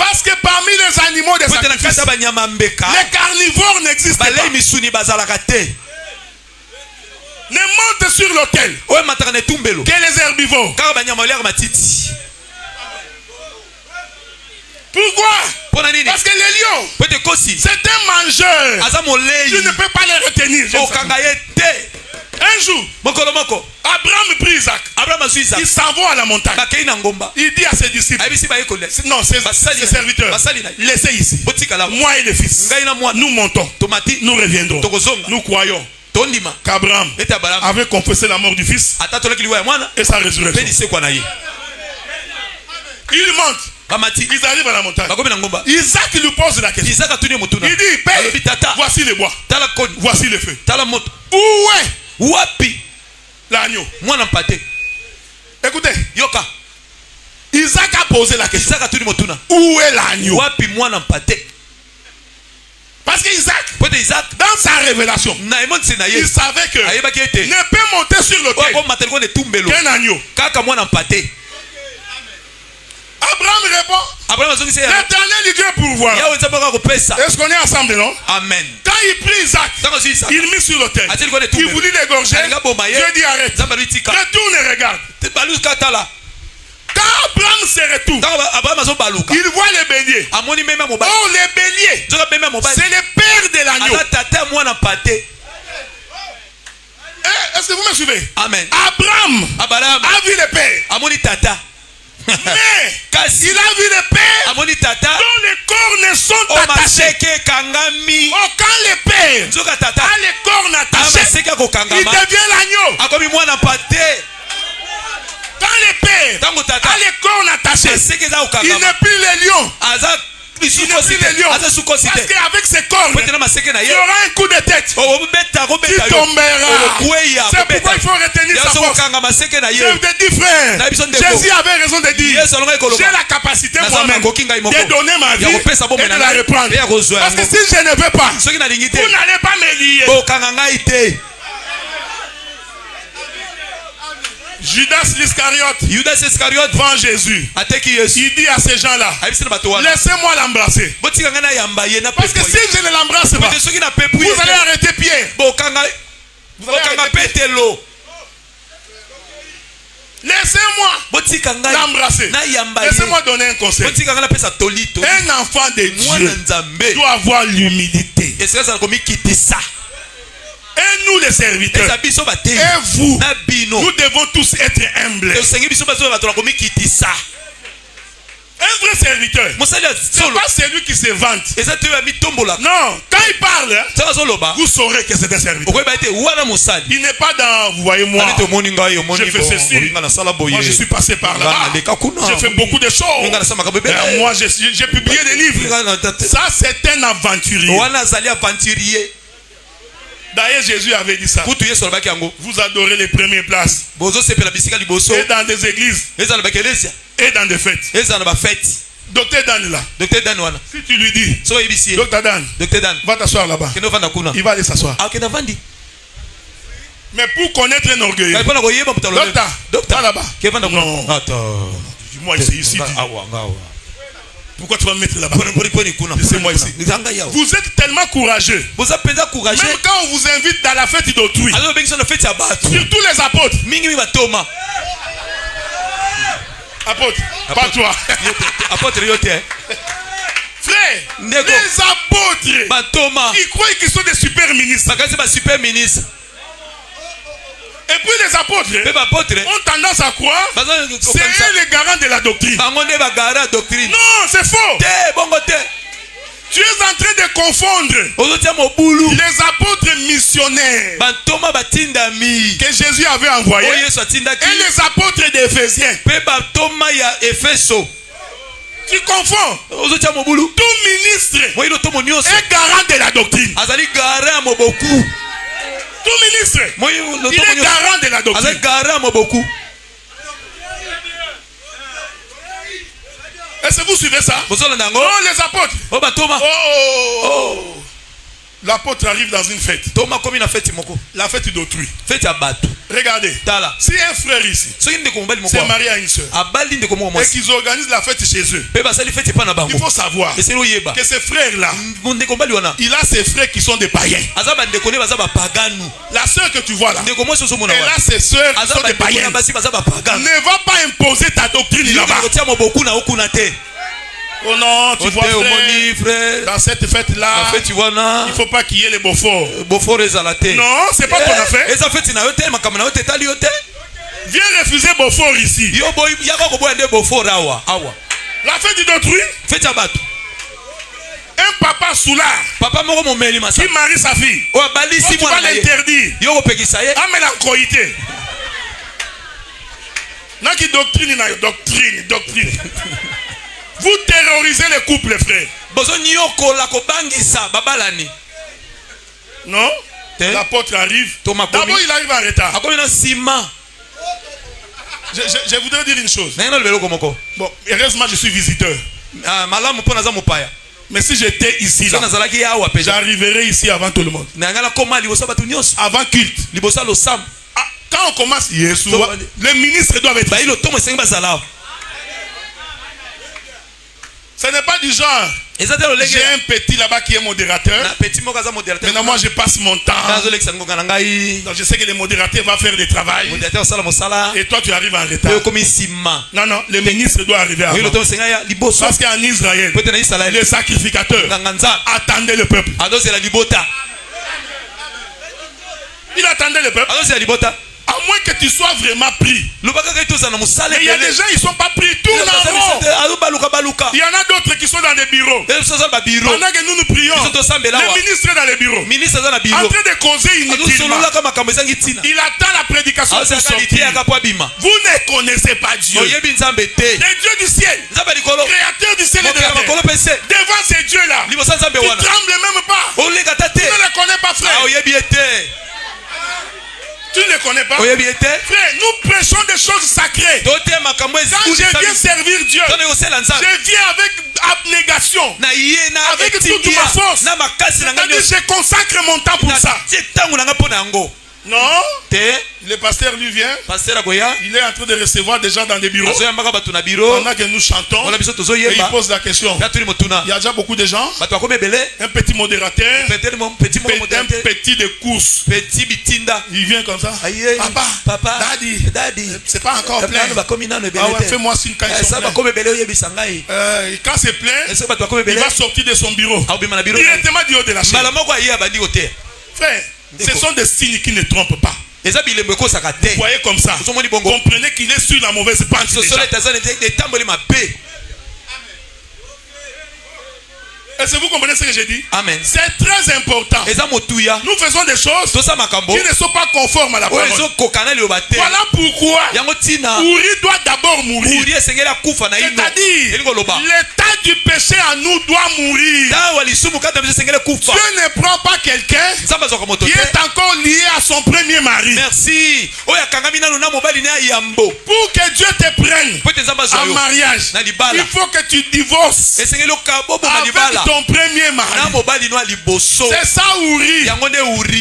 Parce que parmi les animaux de sacrifice, les carnivores n'existent pas. Ne monte sur l'autel que les herbivores. Pourquoi? Parce que les lions, c'est un mangeur. Tu ne peux pas les retenir. Un jour, Abraham prit Isaac. Ils s'en vont à la montagne. Il dit à ses disciples, non, ses serviteurs, laissez ici. Moi et le fils, nous montons, nous reviendrons. Nous croyons qu'Abraham avait confessé la mort du fils et sa résurrection. Il monte. Ils arrivent à la montagne. Isaac lui pose la question. Il dit, Père, voici les bois. Voici le feu. Où est l'agneau? Écoutez, Isaac a posé la question. Où est l'agneau? Parce qu'Isaac, dans sa révélation, il savait que ne peut monter sur l'autel qu'un agneau. Abraham répond, l'Éternel est Dieu pour voir. Est-ce qu'on est ensemble, non? Amen. Quand il prit Isaac, il mit sur l'autel. Il voulut l'égorger. Dieu dit arrête. Retourne et regarde. Quand Abraham se retourne, il voit les béliers. Oh, les béliers, c'est le père de l'agneau. Est-ce que vous me suivez? Amen. Abraham a vu le père. Mais il a vu le père dont les cornes sont attachés. Oh, quand le père a les cornes attachées, il devient l'agneau. Quand le père a les cornes attachées, il n'est plus le lion. Il n'est plus le lion. Parce qu'avec ses cornes, il y aura un coup de tête. Tu tomberas. C'est pourquoi il faut retenir sa force. Je te dis, frère, Jésus avait raison de dire, j'ai la capacité moi-même de donner ma vie et de la reprendre. Parce que si je ne veux pas, vous n'allez pas me lier. Judas l'Iscariote vend Jésus. Il dit à ces gens-là, laissez-moi l'embrasser. Parce que si je ne l'embrasse pas, vous allez arrêter Pierre. Laissez-moi l'embrasser. Laissez-moi donner un conseil. Un enfant de Dieu doit avoir l'humilité. Et nous les serviteurs, et vous, nous devons tous être humbles. Un vrai serviteur, c'est pas celui qui se vante. Non, quand il parle, vous saurez que c'est un serviteur. Il n'est pas dans, vous voyez moi, je fais ceci, moi je suis passé par là, j'ai fait beaucoup de choses, moi j'ai publié des livres. Ça c'est un aventurier. D'ailleurs, Jésus avait dit ça. Vous adorez les premières places. Et dans des églises. Et dans des fêtes. Docteur Dan là. Si tu lui dis, Docteur Dan, va t'asseoir là-bas. Il va aller s'asseoir. Mais pour connaître un orgueil, Docteur, va là-bas. Non. Moi, c'est ici. Pourquoi tu vas me mettre là-bas? Laissez-moi ici. Vous êtes tellement courageux. Même quand on vous invite dans la fête d'autrui. Surtout les apôtres. Apôtres, pas toi. Frère, les apôtres, ils croient qu'ils sont des super ministres. Et puis les apôtres ont tendance à croire c'est eux les garants de la doctrine. Non, c'est faux. Tu es en train de confondre les apôtres missionnaires que Jésus avait envoyés et les apôtres d'Éphésiens. Tu confonds. Tout ministre est garant de la doctrine. Tout ministre, il est garant de la doctrine. Est-ce que vous suivez ça? Oh, les apôtres. Oh. L'apôtre arrive dans une fête. La fête d'autrui. Regardez. Si un frère ici s'est marié à une soeur et qu'ils organisent la fête chez eux, il faut savoir que ce frère-là, il a ses frères qui sont des païens. La soeur que tu vois là, elle a ses soeurs qui sont des païens. Ne va pas imposer ta doctrine là-bas. Oh non, tu vois frère, dans cette fête-là, il ne faut pas qu'il y ait les Beaufort. Non, c'est pas ton affaire. Viens refuser Beaufort ici. La fête d'autrui. Un papa soulard qui marie sa fille. Tu vas l'interdire. À mélancolité. Doctrine. Vous terrorisez les couples, frères. Non? L'apôtre arrive. D'abord, il arrive en retard. Je voudrais dire une chose. Bon, heureusement, je suis visiteur. Mais si j'étais ici, j'arriverai ici avant tout le monde. Avant culte. Quand on commence, le ministre doit être ici. Ce n'est pas du genre. J'ai un petit là-bas qui est modérateur. Maintenant, moi, je passe mon temps. Donc, je sais que le modérateur va faire le travail. Et toi, tu arrives en retard. Non, le ministre doit arriver avant. Parce qu'en Israël, le sacrificateur attendait le peuple. Il attendait le peuple. À moins que tu sois vraiment pris. Mais il y a des gens, ils ne sont pas pris. Tout il y en a d'autres qui sont dans des bureaux. Pendant que nous prions, le ministre est dans les bureaux. En train de causer inutilement. Il attend la prédication pour sortir. Vous ne connaissez pas Dieu. Le Dieu du ciel. Créateur du ciel et de la terre. Devant ces dieux-là, tu ne trembles même pas. Tu ne les connais pas, frère. Tu ne les connais pas? Frère, nous prêchons des choses sacrées. Quand je viens servir Dieu, je viens avec abnégation, avec toute ma force. C'est-à-dire je consacre mon temps pour ça. Non? Le pasteur lui vient. Il est en train de recevoir des gens dans des bureaux. Pendant que nous chantons, et il pose la question. Il y a déjà beaucoup de gens. Un petit modérateur. Un petit de course. Il vient comme ça. Papa, daddy, c'est pas encore plein. Fais-moi signe quand ils sont pleins. Quand c'est plein, il va sortir de son bureau. Directement du haut de la chaîne. Frère, ce sont des signes qui ne trompent pas. Vous voyez comme ça. Comprenez qu'il est sur la mauvaise pente. Est-ce que vous comprenez ce que j'ai dit? Amen. C'est très important. Nous faisons des choses qui ne sont pas conformes à la parole. Voilà pourquoi Uri doit d'abord mourir. C'est-à-dire, l'état du péché en nous doit mourir. Dieu ne prend pas quelqu'un qui est encore lié à son premier mari. Merci. Pour que Dieu te prenne en mariage, il faut que tu divorces avec ton premier mari. C'est ça Uri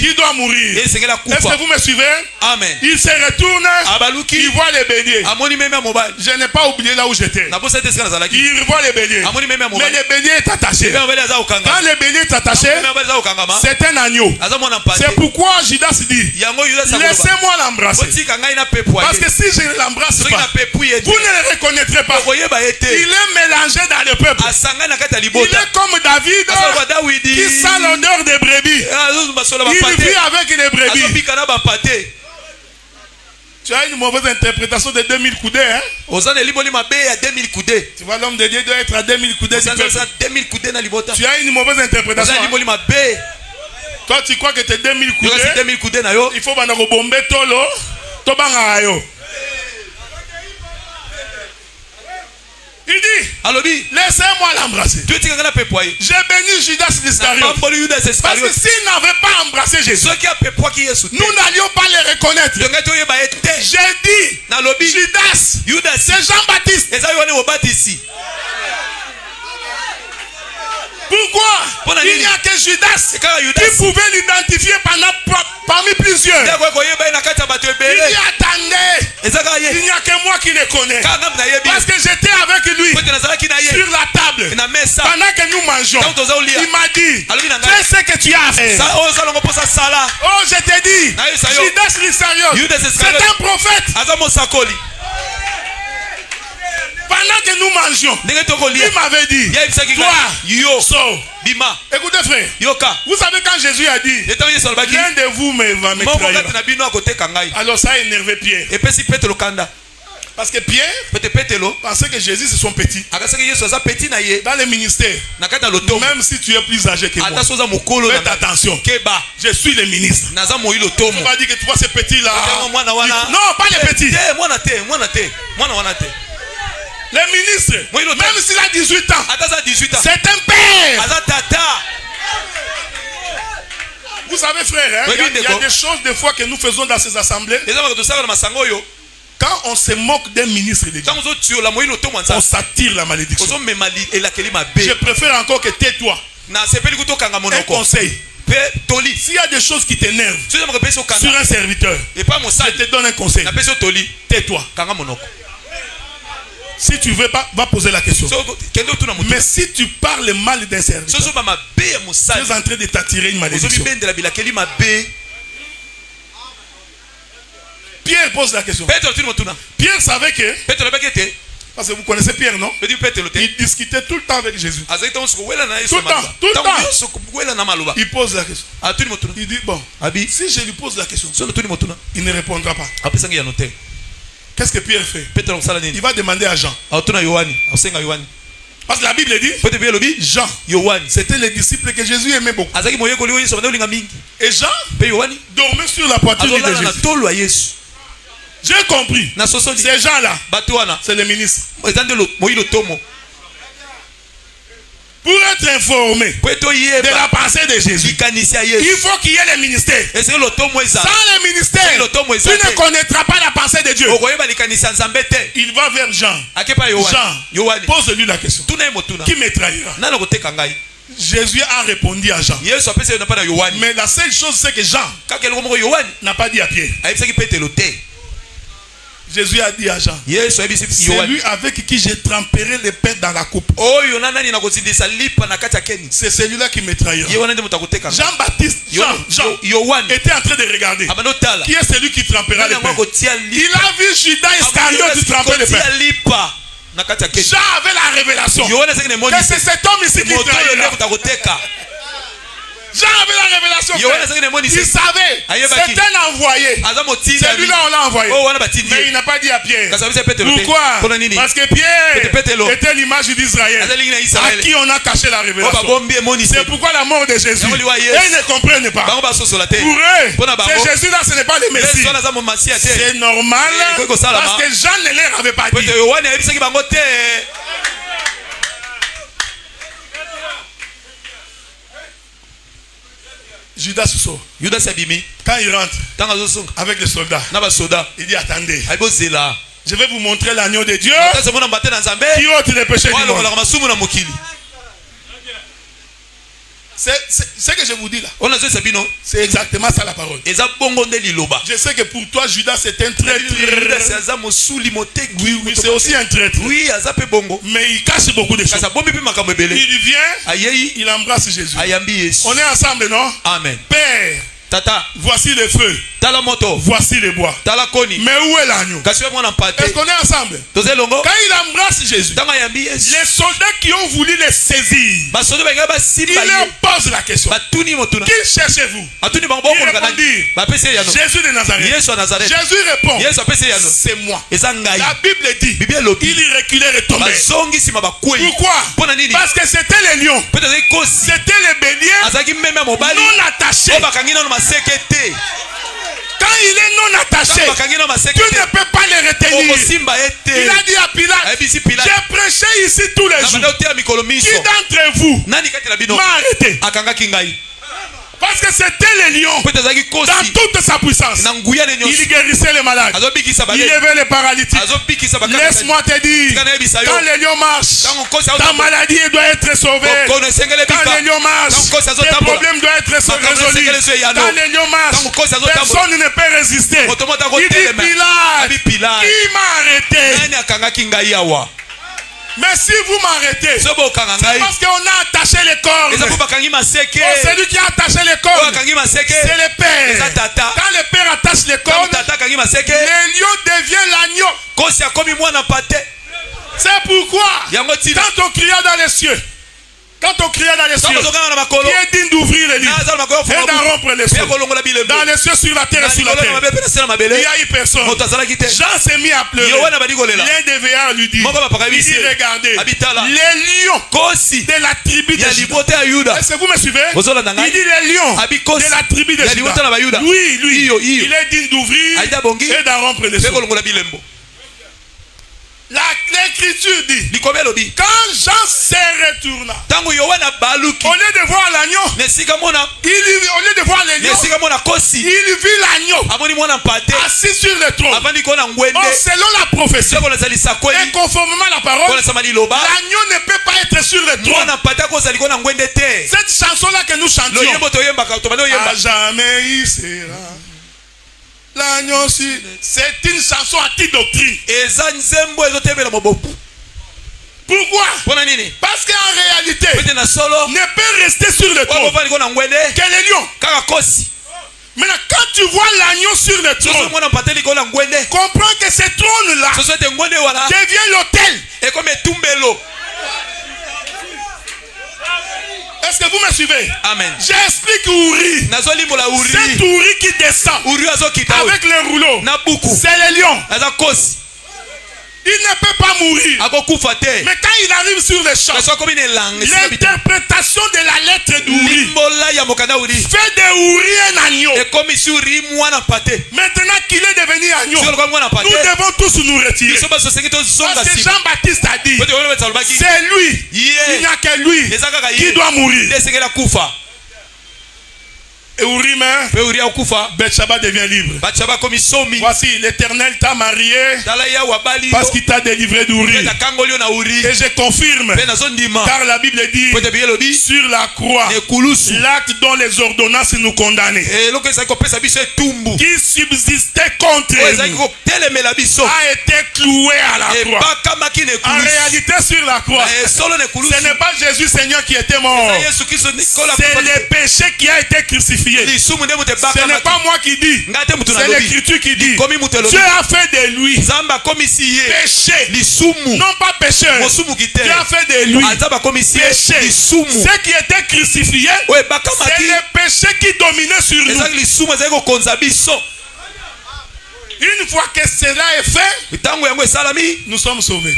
qui doit mourir. Est-ce que vous me suivez? Amen. Il se retourne, il voit les béliers. Je n'ai pas oublié là où j'étais. Il voit les béliers. Mais le bélier est attaché. Quand le bélier est attaché, c'est un agneau. C'est pourquoi Judas dit, laissez-moi l'embrasser. Parce que si je ne l'embrasse pas, vous ne le reconnaîtrez pas. Il est mélangé dans le peuple. Il est comme David qui sent l'odeur des brebis. Il vit avec les brebis. Tu as une mauvaise interprétation de 2000 coudées. Hein? Tu vois, l'homme de Dieu doit être à 2000 coudées. Tu as une mauvaise interprétation. Hein? Toi, tu crois que tu es 2000 coudées. Il faut bomber tolo. Il dit, laissez-moi l'embrasser. J'ai béni Judas Iscariote. Parce que s'il n'avait pas embrassé Jésus, nous n'allions pas les reconnaître. J'ai dit, Judas, c'est Jean-Baptiste. Pourquoi? Il n'y a que Judas qui pouvait l'identifier parmi plusieurs. Il dit, attendez, il n'y a que moi qui le connais. Parce que j'étais avec lui sur la table pendant que nous mangeons. Il m'a dit, fais ce que tu as fait. Oh, je t'ai dit, Judas Iscariote, c'est un prophète. Pendant que nous mangions, il m'avait dit, toi, sors. Écoutez frère, vous savez quand Jésus a dit, l'un de vous va me trahir. Alors ça a énervé Pierre. Parce que Pierre pensait que Jésus c'est son petit. Dans le ministère, même si tu es plus âgé que moi, faites attention. Je suis le ministre. Tu vas dire que tu vois ce petit là. Non, pas le petit. Le ministre, même s'il a 18 ans, c'est un père. Vous savez frère, hein, il y a des choses des fois que nous faisons dans ces assemblées. Quand on se moque d'un ministre de Dieu, on s'attire la malédiction. Je préfère encore que tais-toi. Un conseil. S'il y a des choses qui t'énervent sur un serviteur, je te donne un conseil. Tais-toi. Si tu veux pas, va poser la question. Mais si tu parles mal d'un serviteur, tu es en train de t'attirer une malédiction. Pierre pose la question. Pierre savait que, parce que vous connaissez Pierre, non? Il discutait tout le temps avec Jésus. Tout le temps. Il pose la question. Il dit, bon, si je lui pose la question, il ne répondra pas. Qu'est-ce que Pierre fait? Il va demander à Jean. Parce que la Bible dit, Jean, c'était le disciple que Jésus aimait beaucoup. Et Jean dormait sur la poitrine de Jésus. J'ai compris. Ces gens-là, c'est les ministres. Pour être informé de la pensée de Jésus, il faut qu'il y ait le ministère. Sans le ministère, tu ne connaîtras pas la pensée de Dieu. Il va vers Jean. Jean, pose-lui la question. Qui me trahira? Jésus a répondu à Jean. Mais la seule chose, c'est que Jean n'a pas dit à Pierre. Jésus a dit à Jean, c'est lui avec qui j'ai trempé le pain dans la coupe. C'est celui-là qui me trahira. Jean-Baptiste, Jean était en train de regarder. Qui est celui qui trempera le pain? Il a vu Judas Iscariote tremper le pain. Jean avait la révélation que c'est cet homme ici qui trahira. Jean avait la révélation. Il savait. C'est un envoyé. Celui-là, on l'a envoyé. Mais il n'a pas dit à Pierre. Pourquoi? Parce que Pierre était l'image d'Israël à qui on a caché la révélation. C'est pourquoi la mort de Jésus. Et ils ne comprennent pas. Pour eux, c'est Jésus là, ce n'est pas le Messie. C'est normal parce que Jean ne leur avait pas dit. Judas sort. Quand il rentre avec les soldats, il dit attendez, je vais vous montrer l'agneau de Dieu qui ôte les péchés du monde. C'est ce que je vous dis là. C'est exactement ça la parole. Je sais que pour toi Judas c'est un traître. Oui, c'est aussi un traître. Mais il cache beaucoup de choses. Il vient, il embrasse Jésus. On est ensemble, non? Amen. Père, Tata, voici le feu. Voici le bois. Mais où est l'agneau? Est-ce qu'on est ensemble? Quand il embrasse Jésus, les soldats qui ont voulu les saisir, il leur pose la question. Qui cherchez-vous? Ils répondent, Jésus de Nazareth. Jésus répond, c'est moi. La Bible dit, il reculait et tombait. Pourquoi? Parce que c'était les lions, c'était les béliers non attachés. Quand il est non attaché, tu ne peux pas le retenir. Il a dit à Pilate, j'ai prêché ici tous les jours. Qui d'entre vous m'a arrêté? Parce que c'était les lions dans toute sa puissance. Il guérissait les malades. Il élevait les paralytiques. Laisse-moi te dire, quand les lions marchent, ta maladie doit être sauvée. Quand les lions marchent, tes problèmes doivent être résolus. Quand les lions marchent, personne ne peut résister. Il dit Pilate, qui m'a arrêté? Mais si vous m'arrêtez, c'est parce qu'on a attaché les cordes. Celui qui a attaché les cordes, c'est le Père. Quand le Père attache les cordes, le lion devient l'agneau. C'est pourquoi, quand on cria dans les cieux, qui est digne d'ouvrir les livres et d'en rompre les cieux, dans les cieux, sur la terre et sur la terre, il n'y a eu personne. Jean s'est mis à pleurer. L'un des veillards lui dit, il dit, regardez, les lions de la tribu de Juda. Est-ce que vous me suivez? Il dit les lions de la tribu de Juda. Lui, il est digne d'ouvrir et d'en rompre les cieux. L'écriture dit, quand Jean s'est retourné, au lieu de voir l'agneau, au lieu de voir les lions, il vit l'agneau assis sur le trône. Selon la prophétie et conformément à la parole, l'agneau ne peut pas être sur le trône. Cette chanson-là que nous chantions, à jamais il sera. L'agneau, c'est une chanson anti-doctrine. Pourquoi? Parce qu'en réalité, ne peut rester sur le trône que les lions. Maintenant, quand tu vois l'agneau sur le trône, comprends que ce trône-là devient l'autel. Est-ce que vous me suivez? Amen. J'explique Uri. C'est Uri qui descend avec le rouleau. C'est les lions. Il ne peut pas mourir. Mais quand il arrive sur le champ, l'interprétation de la lettre d'Uri fait de Uri un agneau. Maintenant qu'il est devenu agneau, nous devons tous nous retirer. Parce que Jean-Baptiste a dit, c'est lui, il n'y a que lui qui doit mourir. Et Uri Bethsheba devient libre. Voici, l'Éternel t'a marié parce qu'il t'a délivré d'Uri. Et je confirme, car la Bible dit sur la croix, l'acte dont les ordonnances nous condamnaient, qui subsistait contre nous, a été cloué à la croix. En réalité, sur la croix, ce n'est pas Jésus Seigneur qui était mort, c'est le péché qui a été crucifié. Ce n'est pas moi qui dis, c'est l'Écriture qui dit. Dieu a fait de lui péché, non pas pécheur. Dieu a fait de lui péché. Ce qui était crucifié, c'est le péché qui dominait sur nous. Une fois que cela est fait, nous sommes sauvés.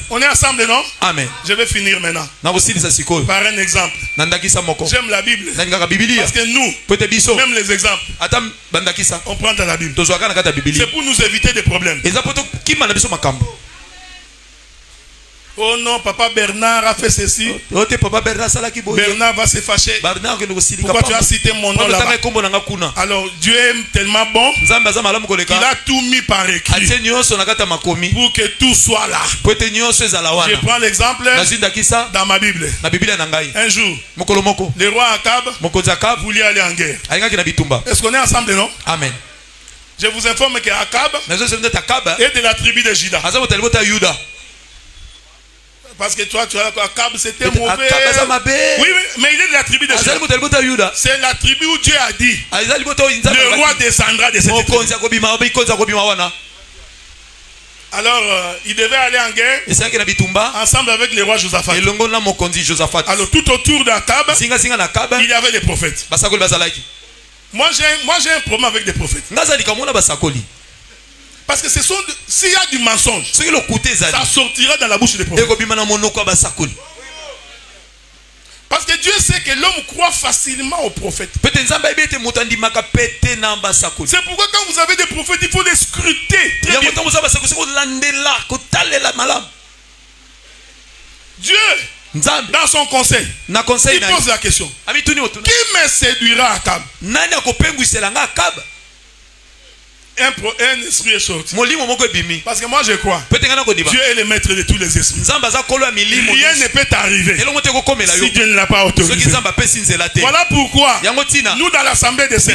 On est ensemble, non? Amen. Je vais finir maintenant par un exemple. J'aime la Bible parce que nous, même les exemples, on prend dans la Bible. C'est pour nous éviter des problèmes. Oh non, papa Bernard a fait ceci. Bernard va se fâcher. Pourquoi tu as cité mon nom là-bas? Alors Dieu est tellement bon qu'il a tout mis par écrit pour que tout soit là. Je prends l'exemple dans ma Bible. Un jour, le roi Akab voulait aller en guerre. Est-ce qu'on est ensemble, non? Amen. Je vous informe qu'Akab est de la tribu de Juda. Parce que toi, tu as Akab, c'était mauvais. Oui, mais il est de la tribu de Juda. C'est la tribu où Dieu a dit le roi descendra de cette tribu. Alors, il devait aller en guerre ensemble avec le roi Josaphat. Alors, tout autour d'Akab, il y avait des prophètes. Moi, j'ai un problème avec des prophètes. Parce que s'il y a du mensonge, ça sortira dans la bouche des prophètes. Parce que Dieu sait que l'homme croit facilement aux prophètes. C'est pourquoi quand vous avez des prophètes, il faut les scruter. Dieu, dans son conseil, il pose la question: qui me séduira Akab? Un esprit est sorti. Parce que moi je crois Dieu est le maître de tous les esprits. Rien ne peut t'arriver si Dieu ne l'a pas autorisé. Voilà pourquoi nous dans l'assemblée des saints,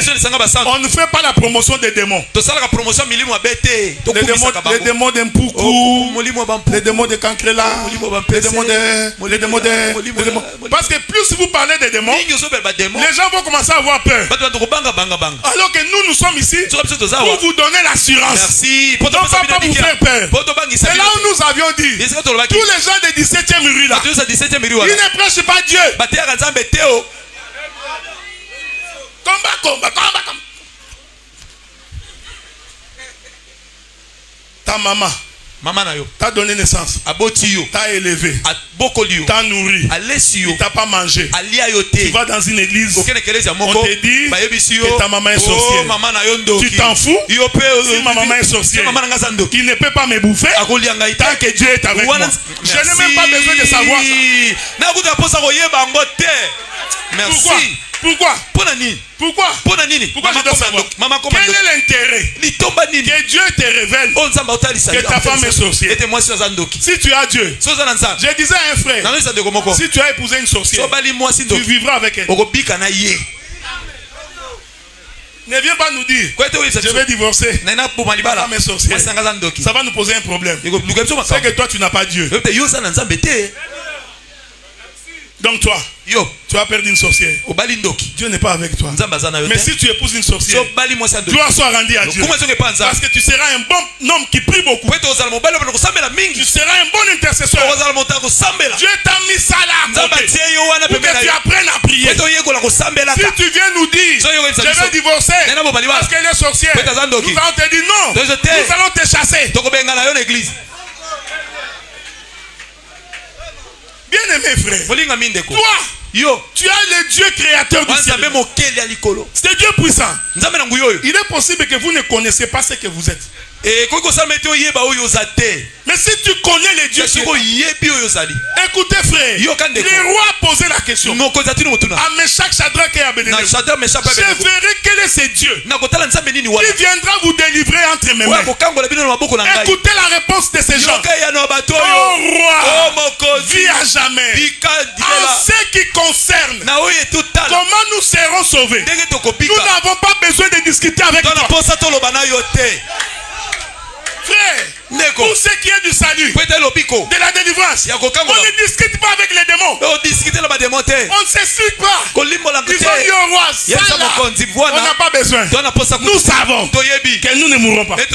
on ne fait pas la promotion des démons. Les démons d'Mpoukou, les démons de Kankrela, les démons de... Parce que plus vous parlez des démons, les gens vont commencer à avoir peur. Alors que nous sommes ici pour vous donner l'assurance. Merci. Non, pas vous faire peur. C'est là où nous avions dit. Tous les gens des 17e rue là. Ils ne prêchent pas Dieu. Combat. Ta maman. T'as donné naissance. T'as élevé. T'as nourri. Il t'a pas mangé. Tu vas dans une église. On te dit que ta maman est sorcière. Tu t'en fous. Si ma maman est sorcière, il ne peut pas me bouffer tant que Dieu est avec moi. Je n'ai même pas besoin de savoir ça. Merci. Pourquoi je dois savoir? Quel est l'intérêt que Dieu te révèle que ta femme est sorcière? Si tu as Dieu, je disais à un frère, si tu as épousé une sorcière, tu vivras avec elle. Ne viens pas nous dire, je vais divorcer. Ma femme est sorcière. Ça va nous poser un problème. C'est que toi tu n'as pas Dieu. Donc toi, tu as perdu une sorcière. Dieu n'est pas avec toi. Mais si tu épouses une sorcière, gloire soit rendue à Dieu. Parce que tu seras un bon homme qui prie beaucoup. Tu seras un bon intercesseur. Dieu t'a mis ça là à côté pour que tu apprennes à prier. Si tu viens nous dire, je vais divorcer parce qu'elle est sorcière, nous allons te dire non, nous allons te chasser. Bien-aimé frère, toi, tu as le Dieu créateur du ciel. C'est Dieu puissant. Il est possible que vous ne connaissez pas ce que vous êtes. Mais si tu connais les dieux, écoutez frère, le roi a posé la question à Meshach, Shadrach et Abednego. Je verrai quel est ce Dieu qui viendra vous délivrer entre mes mains. Écoutez la réponse de ces gens. Oh roi, vis à jamais. En ce qui concerne comment nous serons sauvés, nous n'avons pas besoin de discuter avec toi. Frère, pour ce qui est du salut, de la délivrance, on ne discute pas avec les démons. On ne s'explique pas. Ils ont dit au roi, ça là, on n'a pas besoin. Nous savons que nous ne mourrons pas. J'ai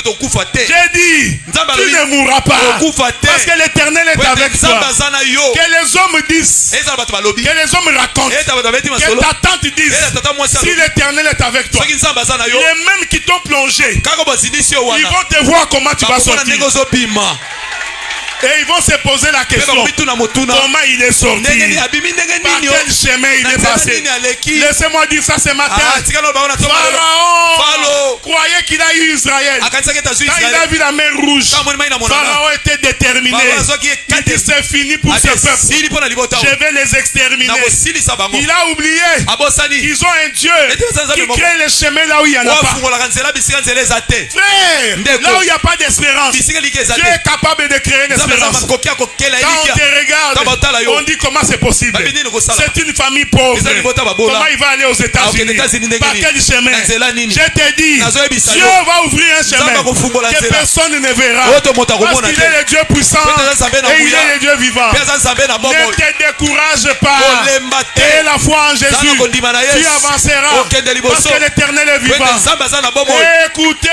dit, tu ne mourras pas. Parce que l'Éternel est avec toi. Que les hommes disent, que les hommes racontent, que ta tante dise, si l'Éternel est avec toi, les mêmes qui t'ont plongé, ils vont te voir comment tu vas sortir. Et ils vont se poser la question, comment il est sorti, par quel chemin il est passé. Laissez-moi dire ça ce matin. Pharaon croyait qu'il a eu Israël. Quand il a vu la mer rouge, Pharaon était déterminé. Il dit c'est fini pour ce peuple, je vais les exterminer. Il a oublié qu'ils ont un Dieu qui crée les chemins là où il n'y en a pas. Frère, là où il n'y a pas d'espérance, Dieu est capable de créer une espérance. Quand on te regarde, on dit comment c'est possible. C'est une famille pauvre. Comment il va aller aux États-Unis? Par quel chemin? Je te dis, Dieu va ouvrir un chemin que personne ne verra. Parce qu'il est le Dieu puissant et il est le Dieu vivant. Ne te décourage pas. Et la foi en Jésus, tu avanceras. Parce que l'Éternel est vivant. Écoutez.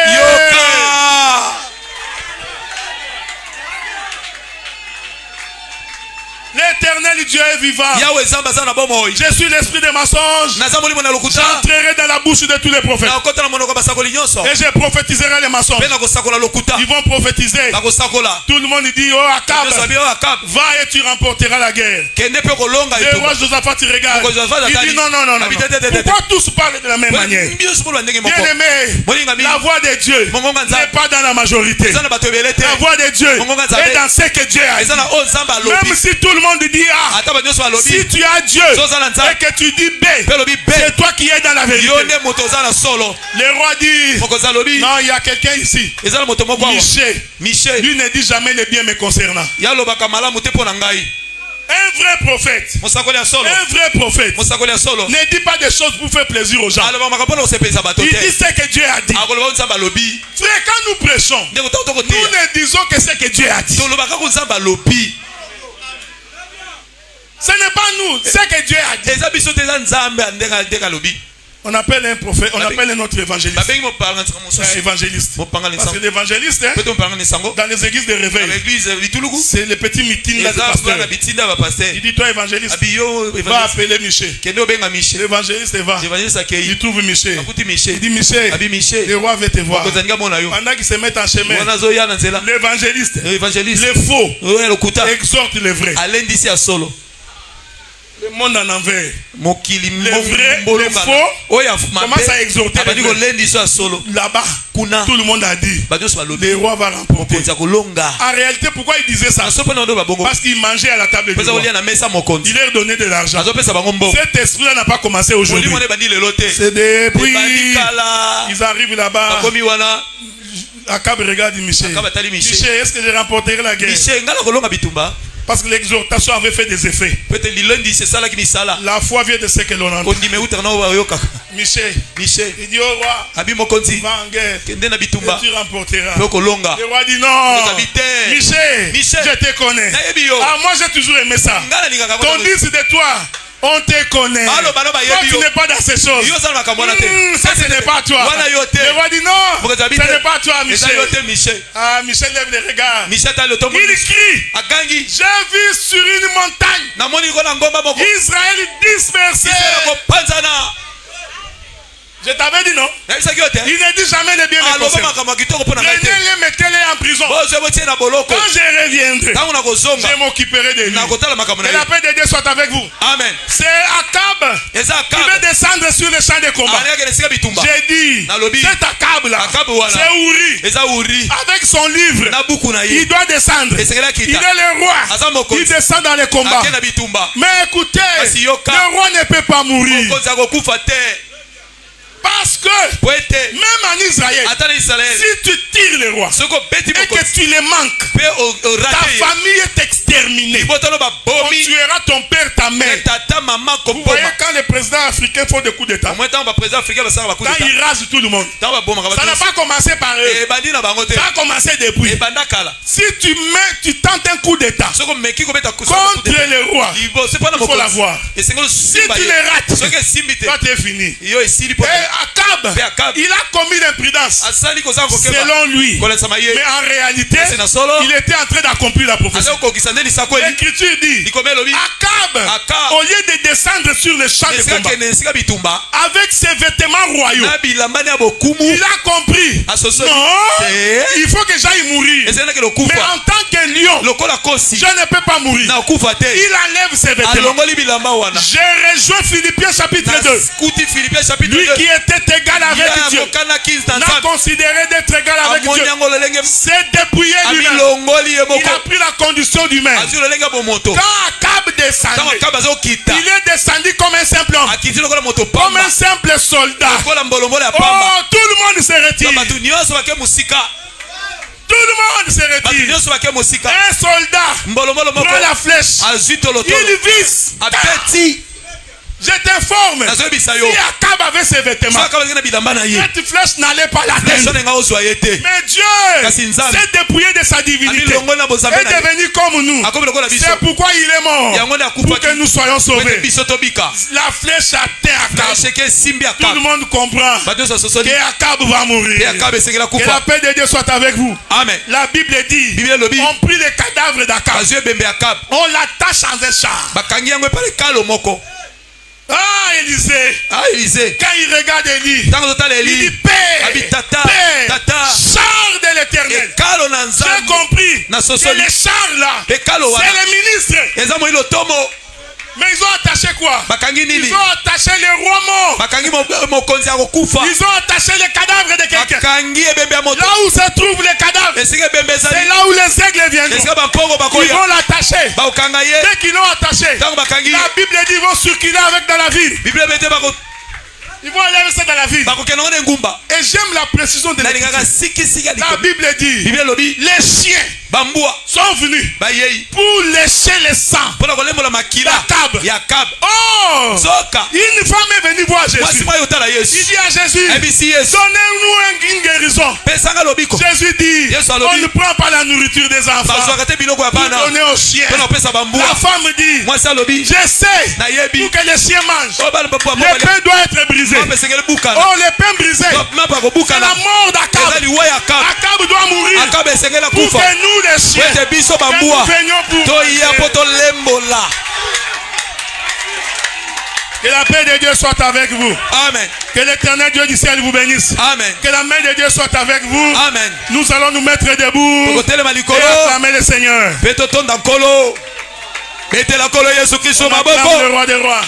L'éternel Dieu est vivant. Je suis l'esprit des mensonges. J'entrerai dans la bouche de tous les prophètes. Et je prophétiserai les mensonges. Ils vont prophétiser. Tout le monde dit, oh Akab, va et tu remporteras la guerre. Le roi Josaphat il regarde. Il dit non. Pourquoi tous parlent de la même manière? Bien aimé, la voix de Dieu n'est pas dans la majorité. La voix de Dieu est dans ce que Dieu a dit. Même si tout le monde dit A, si tu as Dieu et que tu dis B, c'est toi qui es dans la vérité. Le roi dit, non, il y a quelqu'un ici, Michel, lui ne dit jamais le bien me concernant. Un vrai prophète ne dit pas des choses pour faire plaisir aux gens. Il dit ce que Dieu a dit. Frère, quand nous prêchons, nous ne disons que ce que Dieu a dit. Ce n'est pas nous, c'est que Dieu a dit. On appelle un prophète, on appelle un autre évangéliste. Un évangéliste. Parce que l'évangéliste, dans les églises de réveil, c'est les petits meetings là de pasteur. Il dit, toi évangéliste, va appeler Michel. L'évangéliste va. Il trouve Michel. Il dit, Michel, le roi veut te voir. Pendant qu'ils se mettent en chemin, l'évangéliste, les faux, exhorte les vrais. Le monde en envers. Les vrais, les faux, commence à exhorter les vrais. Là-bas, tout le monde a dit, le roi va remporter. En réalité, pourquoi il disait ça? Parce qu'il mangeait à la table du roi. Il leur donnait de l'argent. Cet esprit-là n'a pas commencé aujourd'hui. C'est depuis. Ils arrivent là-bas. Akab regarde Michel. Michel, est-ce que je remporterai la guerre? Parce que l'exhortation avait fait des effets. La foi vient de ce que l'on entend. Michel, il dit au roi, va en guerre et tu remporteras. Le roi dit non. Michel, je te connais. Ah, moi j'ai toujours aimé ça. Tandis de toi, on te connaît. Toi, tu n'es pas dans ces choses. Ça, ce n'est pas toi. Le roi dit non, ce n'est pas toi, Michel. Ah, Michel lève les regards. Il crie, j'ai vu sur une montagne Israël dispersé. Je t'avais dit non. Il ne dit jamais les biens me concernent. Prenez-les, mettez-les en prison. Quand je reviendrai, je m'occuperai de lui. Et la paix de Dieu soit avec vous. Amen. C'est Akab qui veut descendre sur le champ de combat. J'ai dit, cet Akab-là, c'est Uri. Avec son livre, il doit descendre. Il est le roi. Il descend dans les combats. Mais écoutez, le roi ne peut pas mourir. Parce que même en Israël, si tu tires le roi et que tu le manques, ta famille est exterminée. On tuera ton père, ta mère. Vous voyez quand les présidents africains font des coups d'état, quand ils rasent tout le monde, ça n'a pas commencé par eux. Ça a commencé depuis. Si tu tentes un coup d'état contre le roi, il faut l'avoir. Si tu le rates, toi tu es fini. Akab, il a commis l'imprudence selon lui. Mais en réalité, il était en train d'accomplir la prophétie. L'écriture dit, Akab, au lieu de descendre sur le champ de combat avec ses vêtements royaux, il a compris, non, il faut que j'aille mourir. Mais en tant que lion, je ne peux pas mourir. Il enlève ses vêtements. J'ai rejoint Philippiens chapitre 2. Lui qui était égal avec Dieu n'a considéré d'être égal avec Dieu. C'est dépouillé lui-même. Il a pris la condition d'humain. Quand Akab descendait, il est descendu comme un simple homme, comme un simple soldat. Oh, tout le monde se retire. Tout le monde se retire. Un soldat prend la flèche. Il vise. Je t'informe, si Akab avait ses vêtements, cette flèche n'allait pas l'atteindre. Mais Dieu s'est dépouillé de sa divinité, est devenu comme nous. C'est pourquoi il est mort, pour que nous soyons sauvés. La flèche atteint Akab. Tout le monde comprend que Akab va mourir. Que la paix de Dieu soit avec vous. Amen. La Bible dit, on prit le cadavre d'Akab, on l'attache en un char. Ah, Élisée, quand il regarde Élie, il dit Père, char de l'Éternel. J'ai compris que les chars là, c'est les ministres. Mais ils ont attaché quoi? Ils ont attaché les rois morts. Ils ont attaché les cadavres de quelqu'un. Là où se trouvent les cadavres, c'est là où les aigles viendront. Ils vont l'attacher. Dès qu'ils l'ont attaché, la Bible dit qu'ils vont circuler avec dans la ville. Ils vont aller avec ça dans la ville. Et j'aime la précision de l'écriture. La Bible dit, les chiens sont venus pour lécher le sang d'Akab. Oh, une femme est venue voir Jésus. Il dit à Jésus, donnez-nous une guérison. Jésus dit, on ne prend pas la nourriture des enfants pour donner aux chiens. La femme dit, je sais pour que les chiens mangent. Le pain doit être brisé. Oh, le pain brisé, c'est la mort d'Akab. Akab doit mourir pour que nous les chiens, que nous venions pour que la paix de Dieu soit avec vous. Amen. Que l'éternel Dieu du ciel vous bénisse. Amen. Que la main de Dieu soit avec vous. Amen. Nous allons nous mettre debout et acclamer le Seigneur. On acclame le roi des rois.